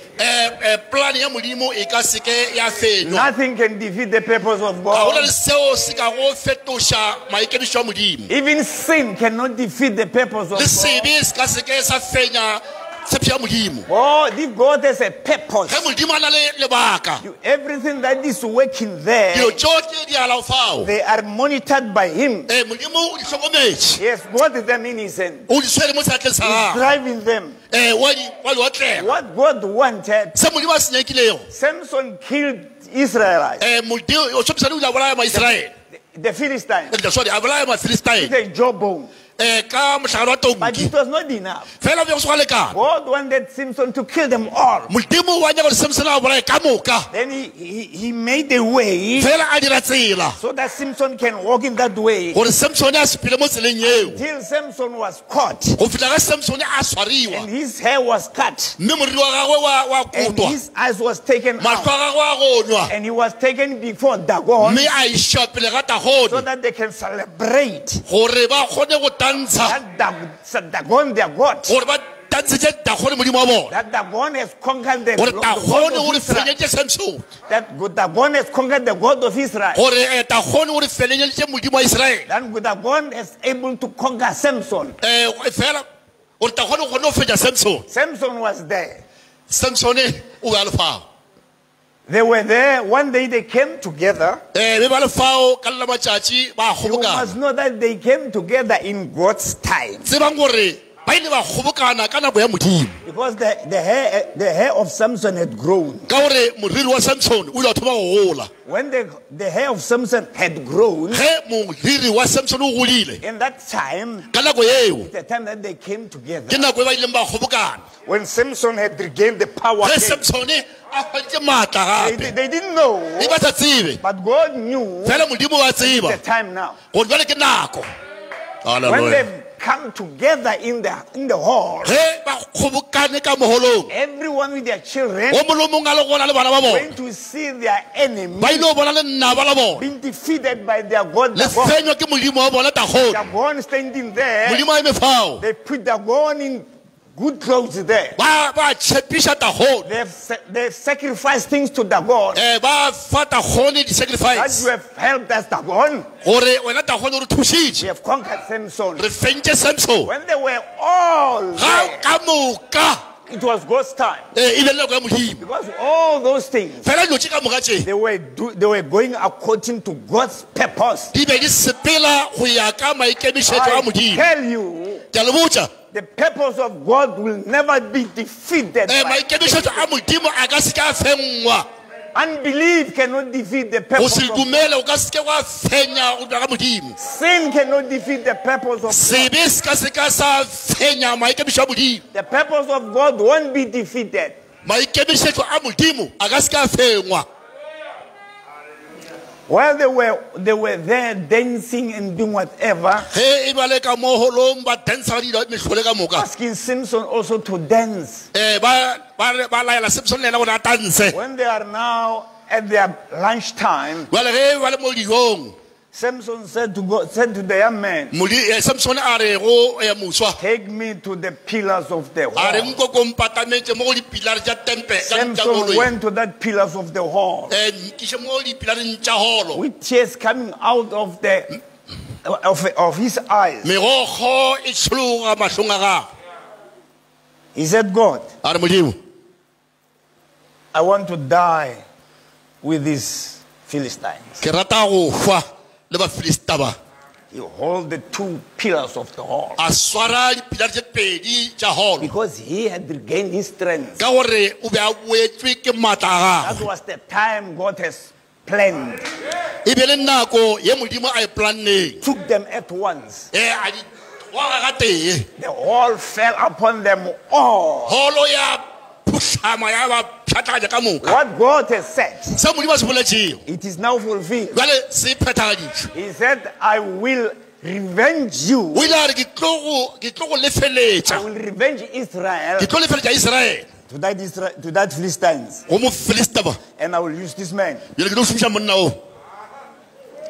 plan ya modimo e ka seke ya fenywa Nothing can defeat the purpose of ga go na God. le seo se ka go fetoša maikemišo a modimo Even sin cannot defeat the purpose of le God. sebe se ka seke sa fenya tshepo ya modimo God, if God has a purpose, ge modimo a na le lebaka everything that is working there, dilo tsotlhe di alao fao they are monitored by Him. modimo o di hlokometše Yes, what is them in His hand? o di tshwere mo seatleng sa He's gago driving them. wa di otlega What God wanted, se modimo a se nyakilego Samson killed Israelites, o tshopisa o ile a bolaya maiseraele the Philistines, sorry a bolaya mafilistaene the jawbone. ka mohlagano wa But tonki it was not enough. fela be go se go lekana God wanted Samson to kill them all. modimo wa nyaka gore Samson a bolaye ka moka Then he made a way fela a dira tsela so that Samson can walk in that way. gore Samson a sepele mo tseleng eo Till Samson was caught go fitlha ga Samson a swariwa and his hair was cut mme moriri wa gagwe wa and kotwa his eyes was taken matlho a out gagwe a gonywa and he was taken before Dagon mme a išwa pele ga so tagone that they can celebrate gore ba kgone go tantsha that Dagon, their God, gore ba tantshetse tagone modimo wa bona that Dagon has conquered the gore God tagone of o re Israel, felenyeditše Samson that Dagon has conquered the God of Israel, gore tagone o re felenyeditše modimo wa Israele that Dagon is able to conquer Samson. fela gore tagone o kgone go fetša Samson Samson was there. Samsone o be a le fao They were there. One day they came together. be ba le fao ka lela matšatši ba You must kgobokana know that they came together in God's time. tsebang gore ba ile ba kgobokana ka nako ya modimo Because the hair of Samson had grown. ka gore moriri wa Samson o ile a thoma go gola When the hair of Samson had grown, ge moriri wa Samson o godile in that time, ka nako eo the time that they came ke together, nako e ba ileng ba kgobokana when Samson had regained the power, ge again, Samsone a faditše maatla they gape didn't know, e ba sa tsebe but God knew fela modimo wa tseba the time now. gore jale ke nako When Hallelujah. come together in the hall, ge ba kgobokane ka moholong everyone with their children, o molo mong a le gona le bana ba going bona to see their enemy ba ile bona le nnaba la bona being defeated by their God. le Dagon. fenywa ke modimo wa bona Dagone Dagon standing there, modimo a emefao they put Dagon in good clothes there. ba tshepisha Dagone They've sacrificed things to Dagon. ba fa Dagone That di-sacrifice you have helped us, Dagon. gore wena Dagone o re We thušitše have conquered Samson. re fentše Samson When they were all ga there, ka moka it was God's time. e be le nako ya modimo Because all those things, fela dilo tše ka moka tše they were going according to God's purpose. di be di sepela go ya ka maikemišetšo a I modimo tell you, ke a le botša the purpose of God will never be defeated. by- maikemišetšo a modimo a ka se ka fengwa Unbelief cannot defeat the go purpose se of God. dumele o ka se ke wa fenya go dira ka modimo Sin cannot defeat the purpose of God. sebe se ka sa fenya maikemišetšo a modimo The purpose of God won't be defeated. maikemišetšo a modimo a ka se ka fengwa While they were there dancing and doing whatever, ge e ba le ka mo holong ba dansa ka dilo mehlole ka moka asking Samson also to dance. ba laela Samson le ena gore a tanse When they are now at their lunchtime, jale ge ba le mo dijong Samson said to the young man, Samson a re go moswa take me to the pillars of the a re hall. nko ko mpatametse mo go dipilare tša tempe Samson went to that pillars of the hall nkiše mo dipilareng tša holo with tears coming out of his eyes. megokgo e tšhologa mahlong a gago He said, God, a re modimo I want to die with these Philistines. ke rata go hwa le bafilista ba He hold the two pillars of the hall a swara dipilare tše pedi tša holo because he had regained his strength. ka gore o be a boetswe ke maatla a That gagwe was the time God has planned. e be le nako ye modimo a e planneng Took them at once. a di tshwara ka tee The wall fell upon them all. holo ya phušama ya ba pšhatlhakatša ka moka What God has said, se modimo a se boletšego it is now fulfilled. jale se phethagaditšwe He said, I will revenge you. o ile a re ke tlo go I lefeletša will revenge Israel ke tlo lefeletša Israele to that Philistines. go mofilista ba And I will use this man. jale ke tlo šomiša monna o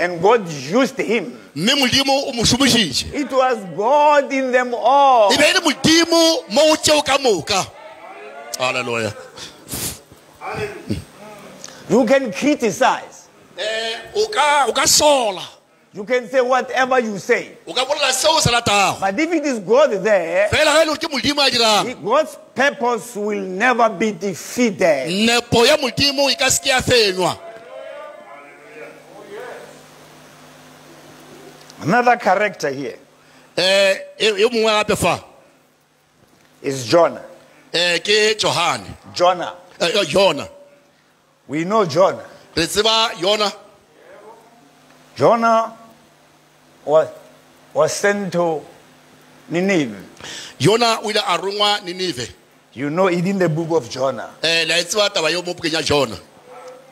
And God used him. mme modimo o mo šomišitše It was God in them all. e be e le modimo mo o tšeo ka moka halleluja You can criticize. o ka sola You can say whatever you say. o ka bolela seo o se ratago But if it is God there, fela ga e le gore ke modimo a dirang God's purpose will never be defeated. nepo ya modimo e ka se ke ya fenywa Another character here e mongwe gape fa is Jonah. ke Johane Jonah. Yona We know Jonah. re tseba Yona Jonah was sent to Nineveh. Yona o ile a rongwa Ninive You know it in the book of Jonah. la e tseba taba yo mo bukeng ya Jona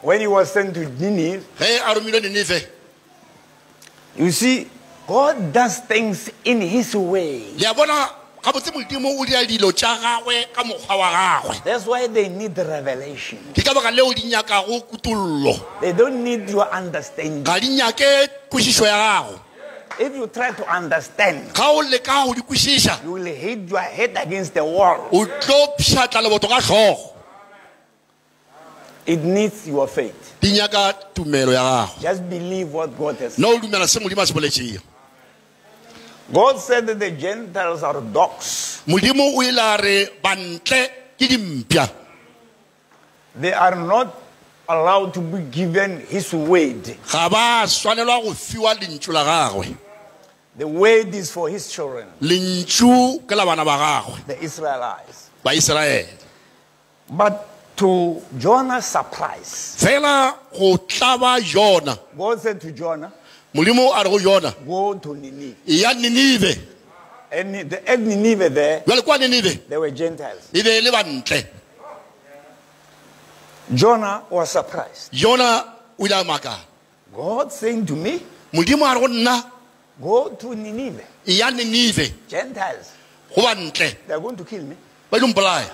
When he was sent to Nineveh, ge a romilwe Ninive you see, God does things in his way. le a bona gabotse modimo o dira dilo tša gagwe ka mokgwa wa gagwe That's why they need revelation. ke ka baka leo di nyakago kutullo They don't need your understanding. ga di nyake kwešišo ya gago If you try to understand, ga o leka go di kwešiša you will hit your head against the wall. o tlo pšhatla leboto ka hlogo It needs your faith. di nyaka tumelo ya gago Just believe what God has said. no o dumela se modimo a se boletšego God said that the Gentiles are dogs. modimo o ile a re bantle ke dimpša They are not allowed to be given his word. ga ba swanelwa go fiwa lentšu la gagwe The word is for his children, lentšu ke la bana ba gagwe the Israelites. ba Israele But to Jonah's surprise, fela go tlaba Yona God said to Jonah, modimo a re go Yona go to Nineveh. e ya Ninive And at Nineveh there, jale kwa Ninive there were Gentiles. e be e le bantle Jonah was surprised. Yona o ile a makala God saying to me, modimo a re go nna Go to Nineveh. ya Ninive Gentiles, go ba ntle they are going to kill me. ba lo mpolaya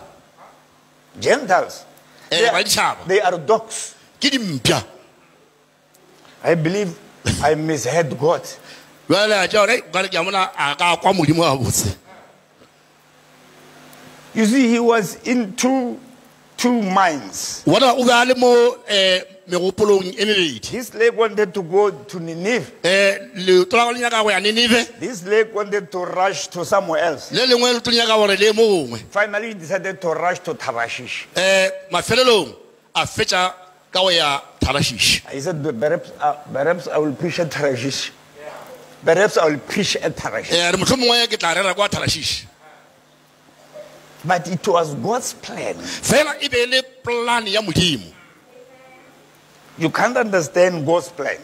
Gentiles, ba ditšhaba they are dogs. ke dimpša I believe I misheard God. jale a tšeo ka ke a mona a ka kwa modimo a botse You see, he was in two minds. wona o be a le mo megopolong e mebedi This leg wanted to go to Nineveh. leoto la go le nyaka go ya Ninive This leg wanted to rush to somewhere else. le lengwe le tlo nyaka gore le mo gongwe Finally, he decided to rush to Tarashish. mafelelong a fetša ka go ya Tarashish He said, perhaps I will preach at Tarashish. Perhaps I will preach at Tarashish. re motlho mongwe ke tla rera kwa Tarashish But it was God's plan. fela e be le polane ya modimo You can't understand God's plan.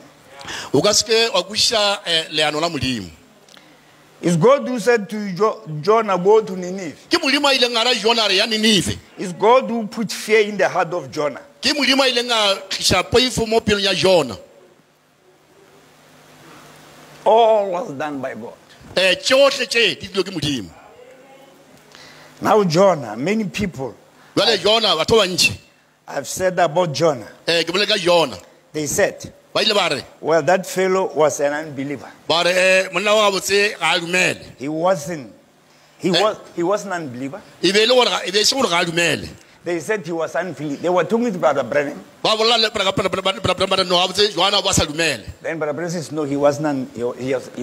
o ka seke wa kwešiša leano la modimo It's God who said to Jonah, go to Nineveh. ke modimo a ileng a ra Jona re ya Ninive It's God who put fear in the heart of Jonah. ke modimo a ileng a tliša poifo mo pelong ya Jona All was done by God. tšohle tše di dilo ke modimo Now Jonah, many people jale Jona batho ba bantši have said about Jonah. ke bole ka Jona They said, ba ile ba re well, that fellow was an unbeliever. ba re monna wa gabotse ga a dumele He wasn't an unbeliever. e be se gore ga a dumele They said he was unbeliever. They were talking to Brother Brennan. ba bolela le no gabotse Jona ba sa dumele Then Brother Brennan says, no, he wasn't. He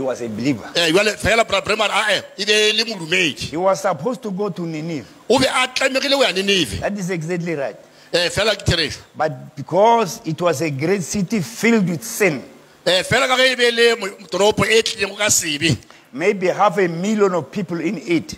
was a believer. jale fela bremar ae e be le modumedi He was supposed to go to Nineveh. o be a tlamegile go ya Ninive That is exactly right. fela ke thereso But because it was a great city filled with sin, fela ka ge e be le toropo e tlilego ka sebe maybe 500,000 of people in it,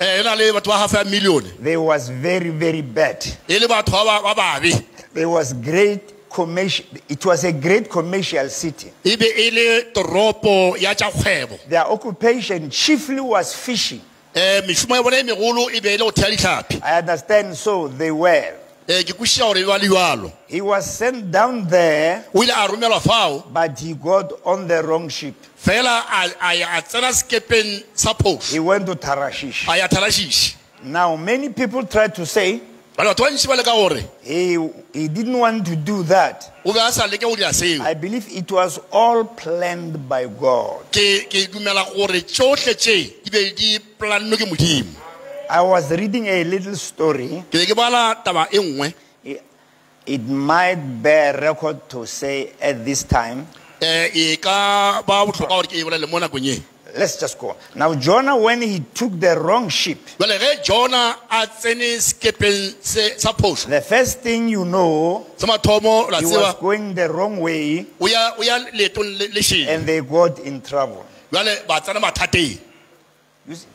e na le batho ba half a million there was very, very bad. e le batho ba babe There was great commercial. It was a great commercial city. e be e le toropo ya tša kgwebo Their occupation chiefly was fishing. mešomo ya bona e megolo e be e le go thea ditlhapi I understand, so they were. ke kwešiša gore e ba le jalo He was sent down there, o ile a romelwa fao but he got on the wrong ship. fela a tsena sekepeng sa phoso He went to Tarashish. a ya Tarashish Now, many people tried to say bale batho ba ntši ba le ka gore he didn't want to do that. o be a sa leke go dira seo I believe it was all planned by God. ke dumela gore tšohle tše di be di planno ke modimo I was reading a little story. ke be ke bala taba e nngwe It might bear record to say at this time. e ka ba botlhokwa gore ke e bolele mo nakong e Let's just go. Now, Jonah, when he took the wrong ship, jale ge Jona a tsene sekepeng sa phoso the first thing you know, sa mathomo la he was tseba going the wrong way o ya leetong le šele and they got in trouble. jale ba tsena mathateng You see?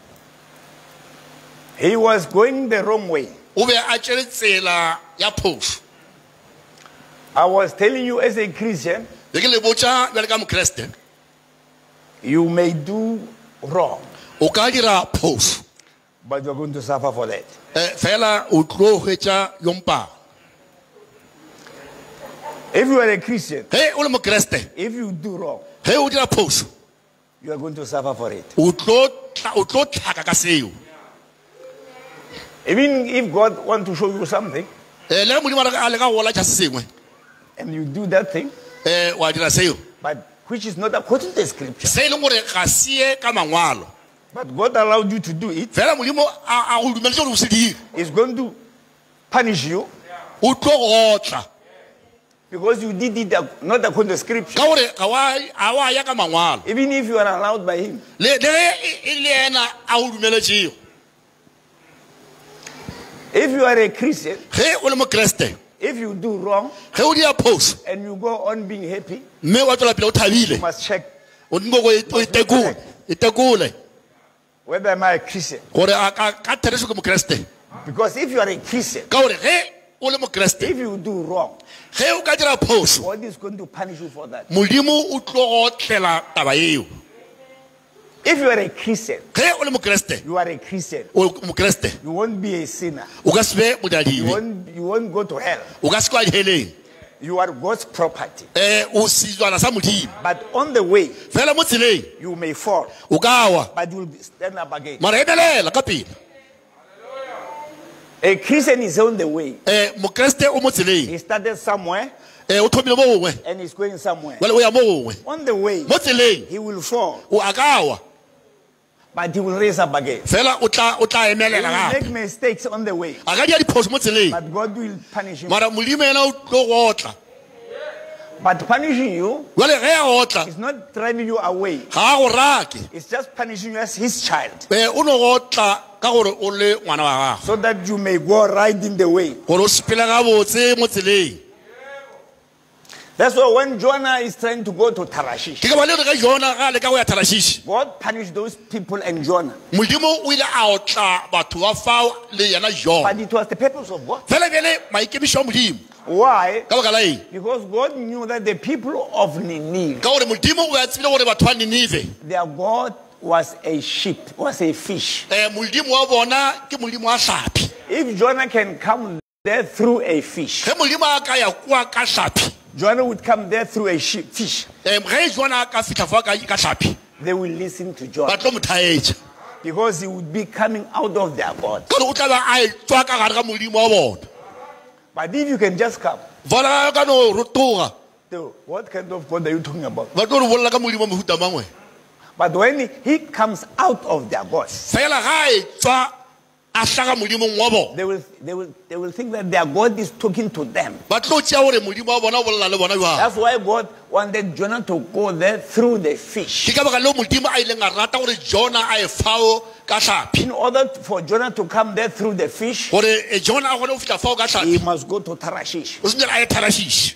He was going the wrong way. o be a tšere tsela ya phoso I was telling you, as a Christian, be ke le botša bjale ka mokreste you may do wrong, o ka dira phoso but you're going to suffer for that. fela o tlo hwetša yompang If you are a Christian, ge o le mokreste if you do wrong, ge o dira phoso you are going to suffer for it. o tlo tlhaka ka seo Even if God wants to show you something le ge modimo a le ka go latlha se sengwe and you do that thing, wa dira seo but which is not according to the scripture, se e leng gore ga sie ka mangwalo but God allowed you to do it, fela modimo a go dumeletše gore o se dire is going to punish you o tlo go tla because you did it not according to scripture. ka gore ga wa ya ka mangwalo Even if you are allowed by him. le ge e le ena a go dumeletšego If you are a Christian, ge o le mokreste if you do wrong ge o dira phoso and you go on being happy, mme wa tswela pele o thabile you must check o dinko go itekole whether am I a Christian. gore ka thereso ke mokreste Because if you are a Christian, ka gore ge o le mokreste if you do wrong, ge o ka dira phoso God is going to punish you for that. modimo o tlo go tlela taba eo If you are a Christian, ge o le mokreste you are a Christian. o mokreste You won't be a sinner. o ka se be modadibe You won't go to hell. o ka se kwa diheleng You are God's property. o sizwana sa modimo But on the way, fela mo tseleng you may fall, o ka wa but you will stand up again. mara emelela ka pele A Christian is on the way. mokreste o mo tseleng He started somewhere o thomile mo gongwe and he's going somewhere. jwale o ya mo gongwe On the way, mo tseleng he will fall, o a ka wa but he will raise up again. fela o tla He emelela will make gape mistakes on the way, a ka dia diphoso mo tseleng but God will punish him. mara modimo ena o tlo gotla But punishing you jwale ge a gotla is not driving you away. ga a go rake It's just punishing you as his child, o no gotla ka gore o le ngwana wa gago so that you may go right in the way. gore o sepele gabotse mo tseleng That's why when Jonah is trying to go to Tarshish, ke ka ba le re ka jona ga a leka go ya thalashiši God punished those people and Jonah. modimo o ile a otla batho ba fao le yena jona But it was the purpose of God. fela bjale maikemišo a modimo Why? ka baka la eng Because God knew that the people of Nineveh, ka gore modimo o a tsebile gore batho ba ninive their God was a sheep, was a fish. modimo wa bona ke modimo a hlapi If Jonah can come there through a fish, ge modimo a ka ya kua ka hlapi Jonah would come there through a fish. ge jona a ka fitlha fa ka hlapi They will listen to ba Jonah tlo mo thaetša because he would be coming out of their God. ka gore o tla be a tswa ka gare ga modimo wa bona But if you can just come, fela ka no rotoga so what kind of God are you talking about? ba tlo re bolola ka modimo wa mehuta mangwe But when he comes out of their God, fela ga a tswa a hlaga modimong wa bona they will think that their God is talking to them. ba tlo tšea gore modimo wa bona o bolela le bona jang That's why God wanted Jonah to go there through the fish. ke ka baka leo modimo a ileng a rata gore jona a e fao ka hlapi In order for Jonah to come there through the fish, gore jona a gone o fitlha fao ka hlapi he must go to Tarshish. o senyela a ye thalashiši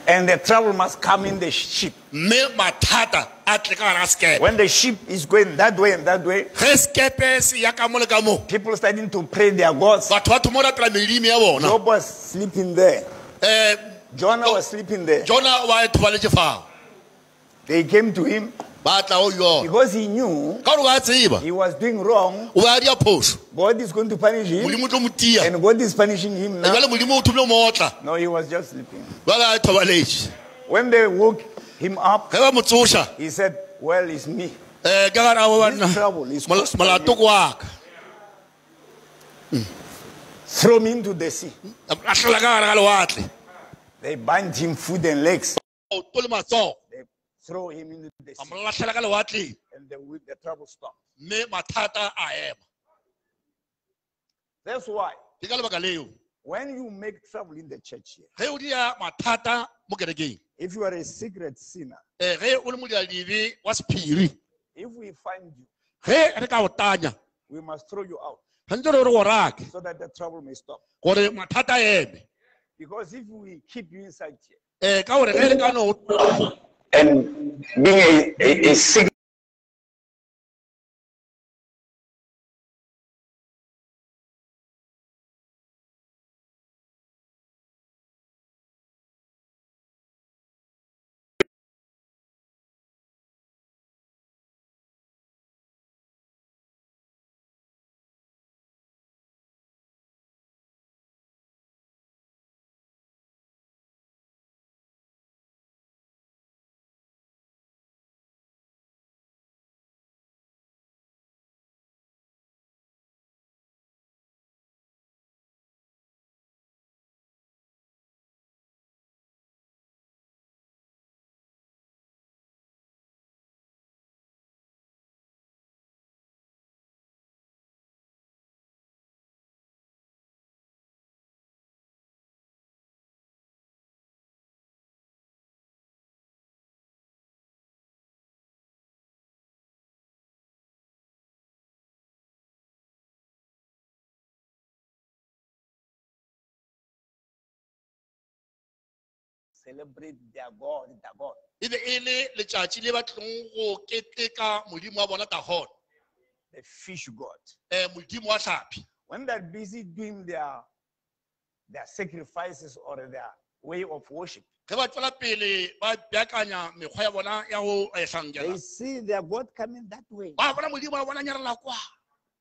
And the trouble must come in the ship. mme mathata a tle ka gare ga sekepe When the ship is going that way and that way, ge sekepe se ya ka mo le ka mo people starting to pray their gods. batho ba thoma o ratela medimo ya bona Job was sleeping there. um Jonah was sleeping there. jona wa e thobaletse fao They came to him ba tla o yona because he knew ka gore o a tseba he was doing wrong. o ba dia phoso God is going to punish him, modimo o tlo mo tia and God is punishing him now. jale modimo o thomile mootla No, he was just sleeping. ba ba thobaletse When they woke him up, ge ba mo tsoša he said, "Well, it's me. ka gare a bo This trouble is caused by molato you. ko wa ka Throw me into the sea." a tlela ka gare ga lewatle They bind him foot and legs. o to le matsogo They throw him into the a sea, mo latlhela ka lewatleng and the trouble stopped. mme mathata a ema That's why ke ka lebaka leo when you make trouble in the church here, ge o dia mathata mo kerekeng if you are a secret sinner, ge o le modialebe wa sephiri if we find you, ge re ka go tanya we must throw you out gantse re go rake so that the trouble may stop. gore mathata a eme Because if we keep you inside here ka gore ge re ka no and being a secret celebrate their God, their God. e be e le letšatši le batlong go keteka modimo wa bona Dagona The fish God. modimo wa hlapi When they're busy doing their sacrifices or their way of worship, ge ba tswela pele ba beakanya mekgwa ya bona ya go they hlankela see their God coming that way. ba bona modimo wa bona nyarela kwa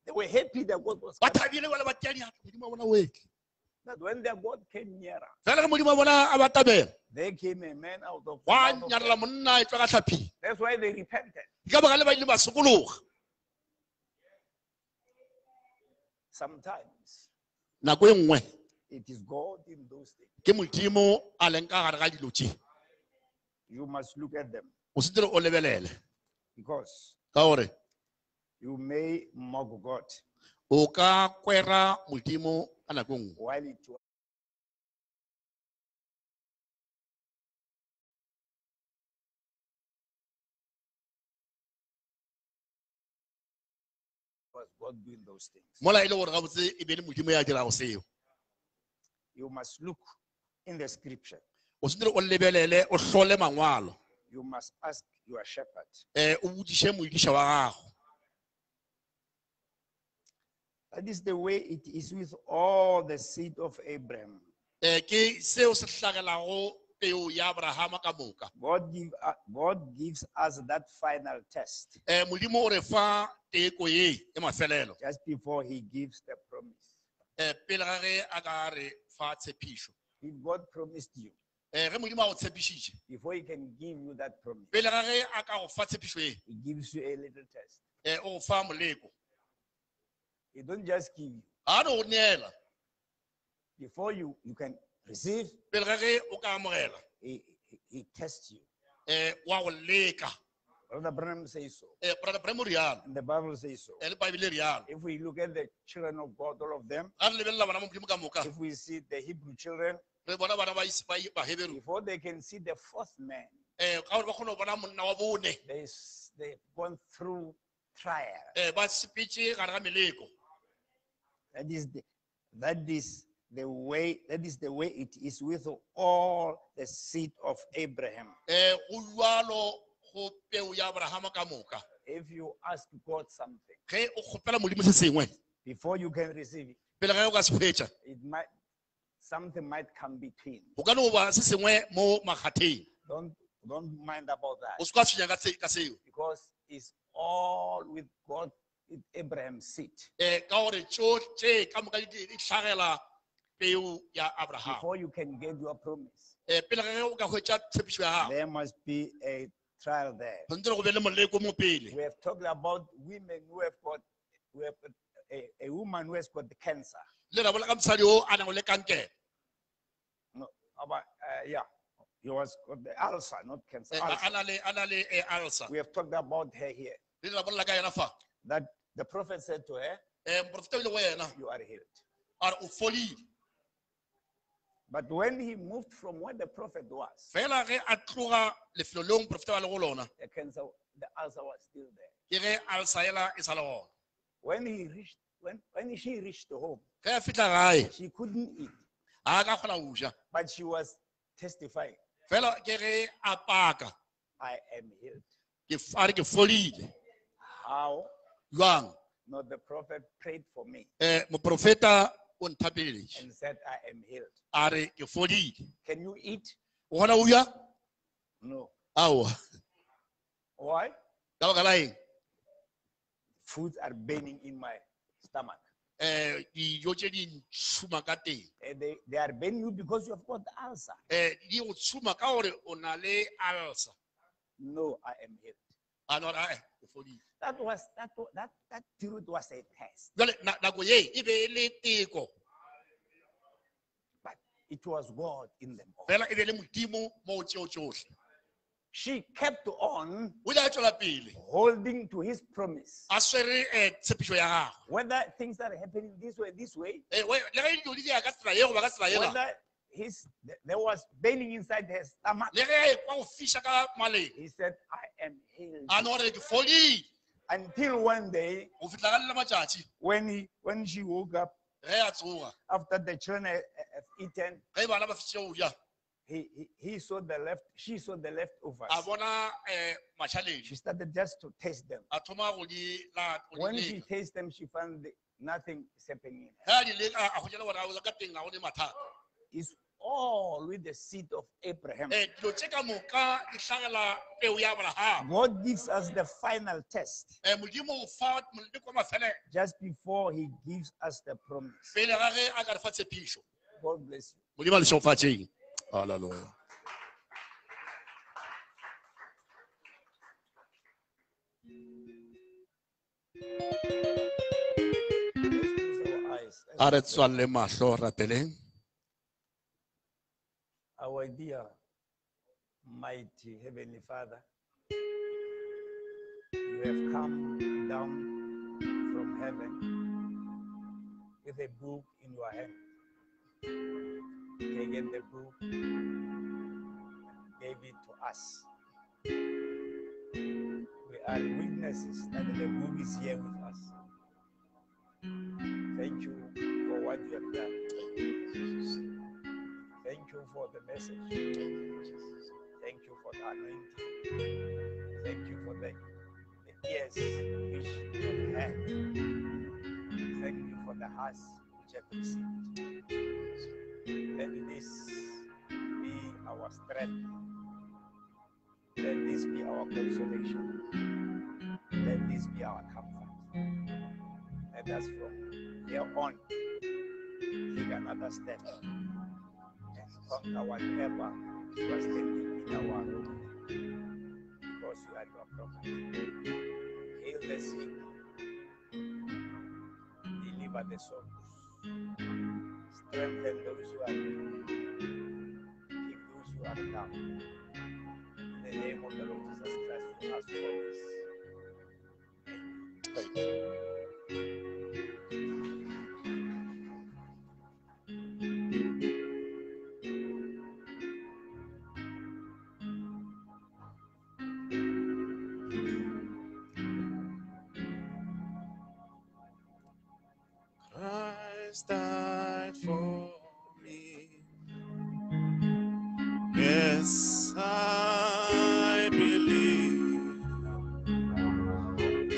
They were happy their God was ba coming. thabile ba le ba tea diatla modimo wa bona o etle that when their God came nearer, fela ge modimo a bona a batabela there came a man out of the wa mouth of nyarela God. monna e tswa ka tlhaphing That's why they repented. ke ka baka le ba ile ba sokologa Sometimes nako e nngwe it is God in those things. ke modimo a leng ka gare ga dilo tse You must look at them o setere o lebelele because ka gore you may mock God o ka kwera modimo ka nako e nngwe while it was God doing those things. mola e le gore gabotse e be le modimo ya dirago seo You must look in the scripture. o setere o lebelele o tlhole mangwalo You must ask your shepherd. o bodiše moediša wa gago That is the way it is with all the seed of Abraham. ke seo se tlhagelago peo ya abrahama ka moka God gives us that final test modimo o re fa teko ye e mafelelo just before he gives the promise. pele ga ge a ka re fa tshepišo If God promised you, ge modimo a go tshepišitše before he can give you that promise, pele ga ge a ka go fa tshepišo ye he gives you a little test. o go fa moleko He don't just give you. ga a no go neela Before you can receive, pele ga ge o ka amogela he tests you. wa go leka Brother Branham says so. brother bremo rialo And the Bible says so. le baebile rialo If we look at the children of God, all of them, ga re lebelela bana mo modimo ka moka if we see the Hebrew children, re bona bana baheberu before they can see the fourth man, ka gore ba kgone go bona monna wa bone they've gone through trial. ba sepetse gare ga meleko That is the way it is with all the seed of Abraham. go jalo go peo ya abrahama ka moka If you ask God something ge o kgopela modimo se sengwe before you can receive it, pele ge o ka se hwetša something might come between. go ka no ba se sengwe mo makgatheng Don't mind about o that se ka tshwenya ka seo because it's all with God, with Abraham's seed. ka gore tsotlhe ka moka di tlhagela peo ya abrahama Before you can get your promise, pele ge o ka hwetša tshepišo ya gago there must be a trial there. tshwanetse go be le moleko mo pele We have talked about women who have got a woman who has got the cancer. le ra bola ka mosadi o a nang le kankere No, about he was got the ulcer, not cancer. a ulcer. na le ulcer We have talked about her here. le ra bolela ka yena fa That the prophet said to her, moprofeta o ile go yena "You are healed." a re o folile But when he moved from where the prophet was, fela ge a tloga lefelo leo moprofeta wa le go lona the cancer, the ulcer was still there. ke ge ulcer ela e sa le gona When she reached home, ge a fitlha gae she couldn't eat, a ka kgona go ja but she was testifying, fela ke ge a paka "I am healed." a re ke folile How? jwang Not the prophet prayed for me moprofeta o nthapeletše and said, "I am healed." a re ke folile Can you eat? o kgona go ja No. aowa Why? ka baka la eng Foods are burning in my stomach. dijo tše di ntšhuma ka teng They are burning you because you have got the ulcer. di go tšhuma ka gore o na le ulcer No, I am healed. a no re ke folile That truth was a test, jale nako ye e be e le teko but it was God in them all. fela e be le modimo mo tseo tsotlhe She kept on o ile a tswela pele holding to his promise. a swere tshepišo ya gago Whether things are happening this way, le ge dilo di ya ka tsela ye goba ka tsela ela whether there was burning inside her stomach, le ge kwa go fiša ka maleng he said, "I am healed." a no re ke folile Until one day, go fitlha ka lela matšatši when she woke up ge a tsoga after the children have eaten, ge bana ba fišitše go ja she saw the leftovers. a bona mašaledi She started just to taste them. a thoma go di When she leka tasted them, she found nothing is happening. ge a di leka a hwetša le gore ka teng ga go ne mathata It's all with the seed of Abraham. dilo tše ka moka di tlhagela peo ya abrahama God gives us the final test modimo o fa moleko wa mafele just before he gives us the promise. pele ga ge a ka re fa tshepišo God bless you. Modimo a le šofatšeng. Hallelujah. Let's close our eyes. A re tswalle mahlo rapeleng. Our dear, mighty Heavenly Father, you have come down from heaven with a book in your hand. Taken the book, gave it to us. We are witnesses that the book is here with us. Thank you for what you have done. Thank you for the message. Thank you for the anointing. Thank you for the ears which you have had. Thank you for the hearts which have received. Let this be our strength. Let this be our consolation. Let this be our comfort. Let us from here on take another step and conquer whatever was standing in our road, because you are your prophet. Heal the sick, deliver the souls, strengthen those who are weak, keep those who are down. In the name of the Lord Jesus Christ, we ask for this. Thank you. Christ died for me. Yes, I believe.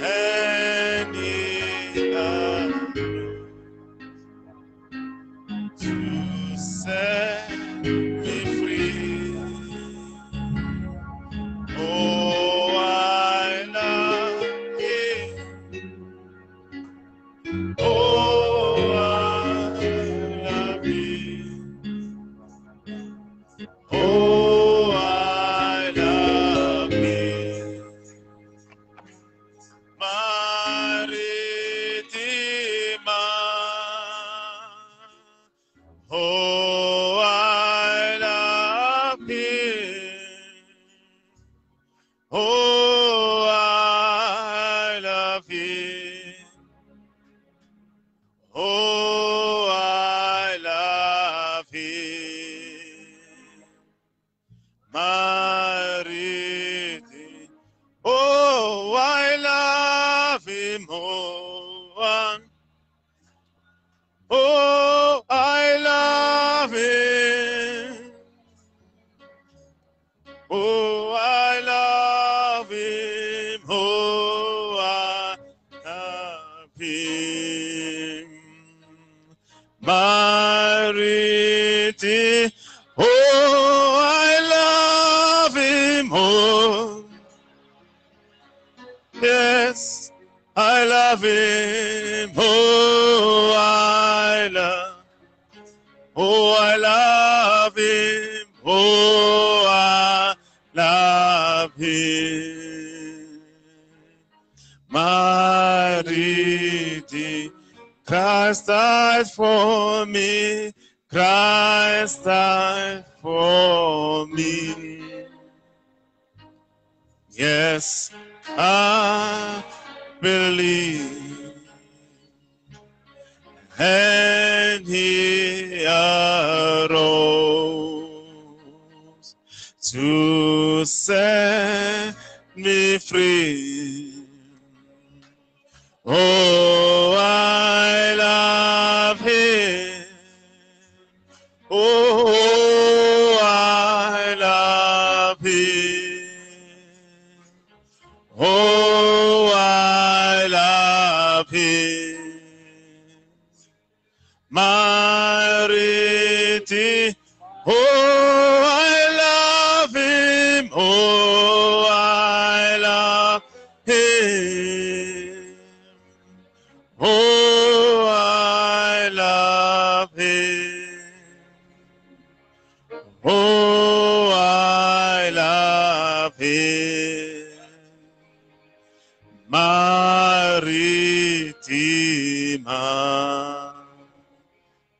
And He died to set me free. Oh, I love Him. Oh, I love Him. Oh, I love Him. My Redeemer. Oh, I love Him. Oh, I love Him. Oh, I love Him. My Redeemer. Oh, I love Him. Oh, I love Him. Oh, I love Him. Oh, I love Him. My Redeemer. Oh, I love Him. Oh, yes, I love Him. Oh, I love. Oh, I love Him. Oh, I love Him. My Redeemer. Christ died for me. Christ died for me. Yes, I believe. And He arose to set me free. Oh, I love Him. Oh, I love Him. Oh, I love Him. My Redeemer. Oh, I love Him. Oh, I love Him.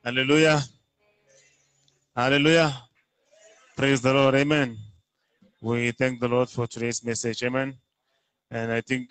Hallelujah. Hallelujah. Praise the Lord. Amen. We thank the Lord for today's message. Amen. And I think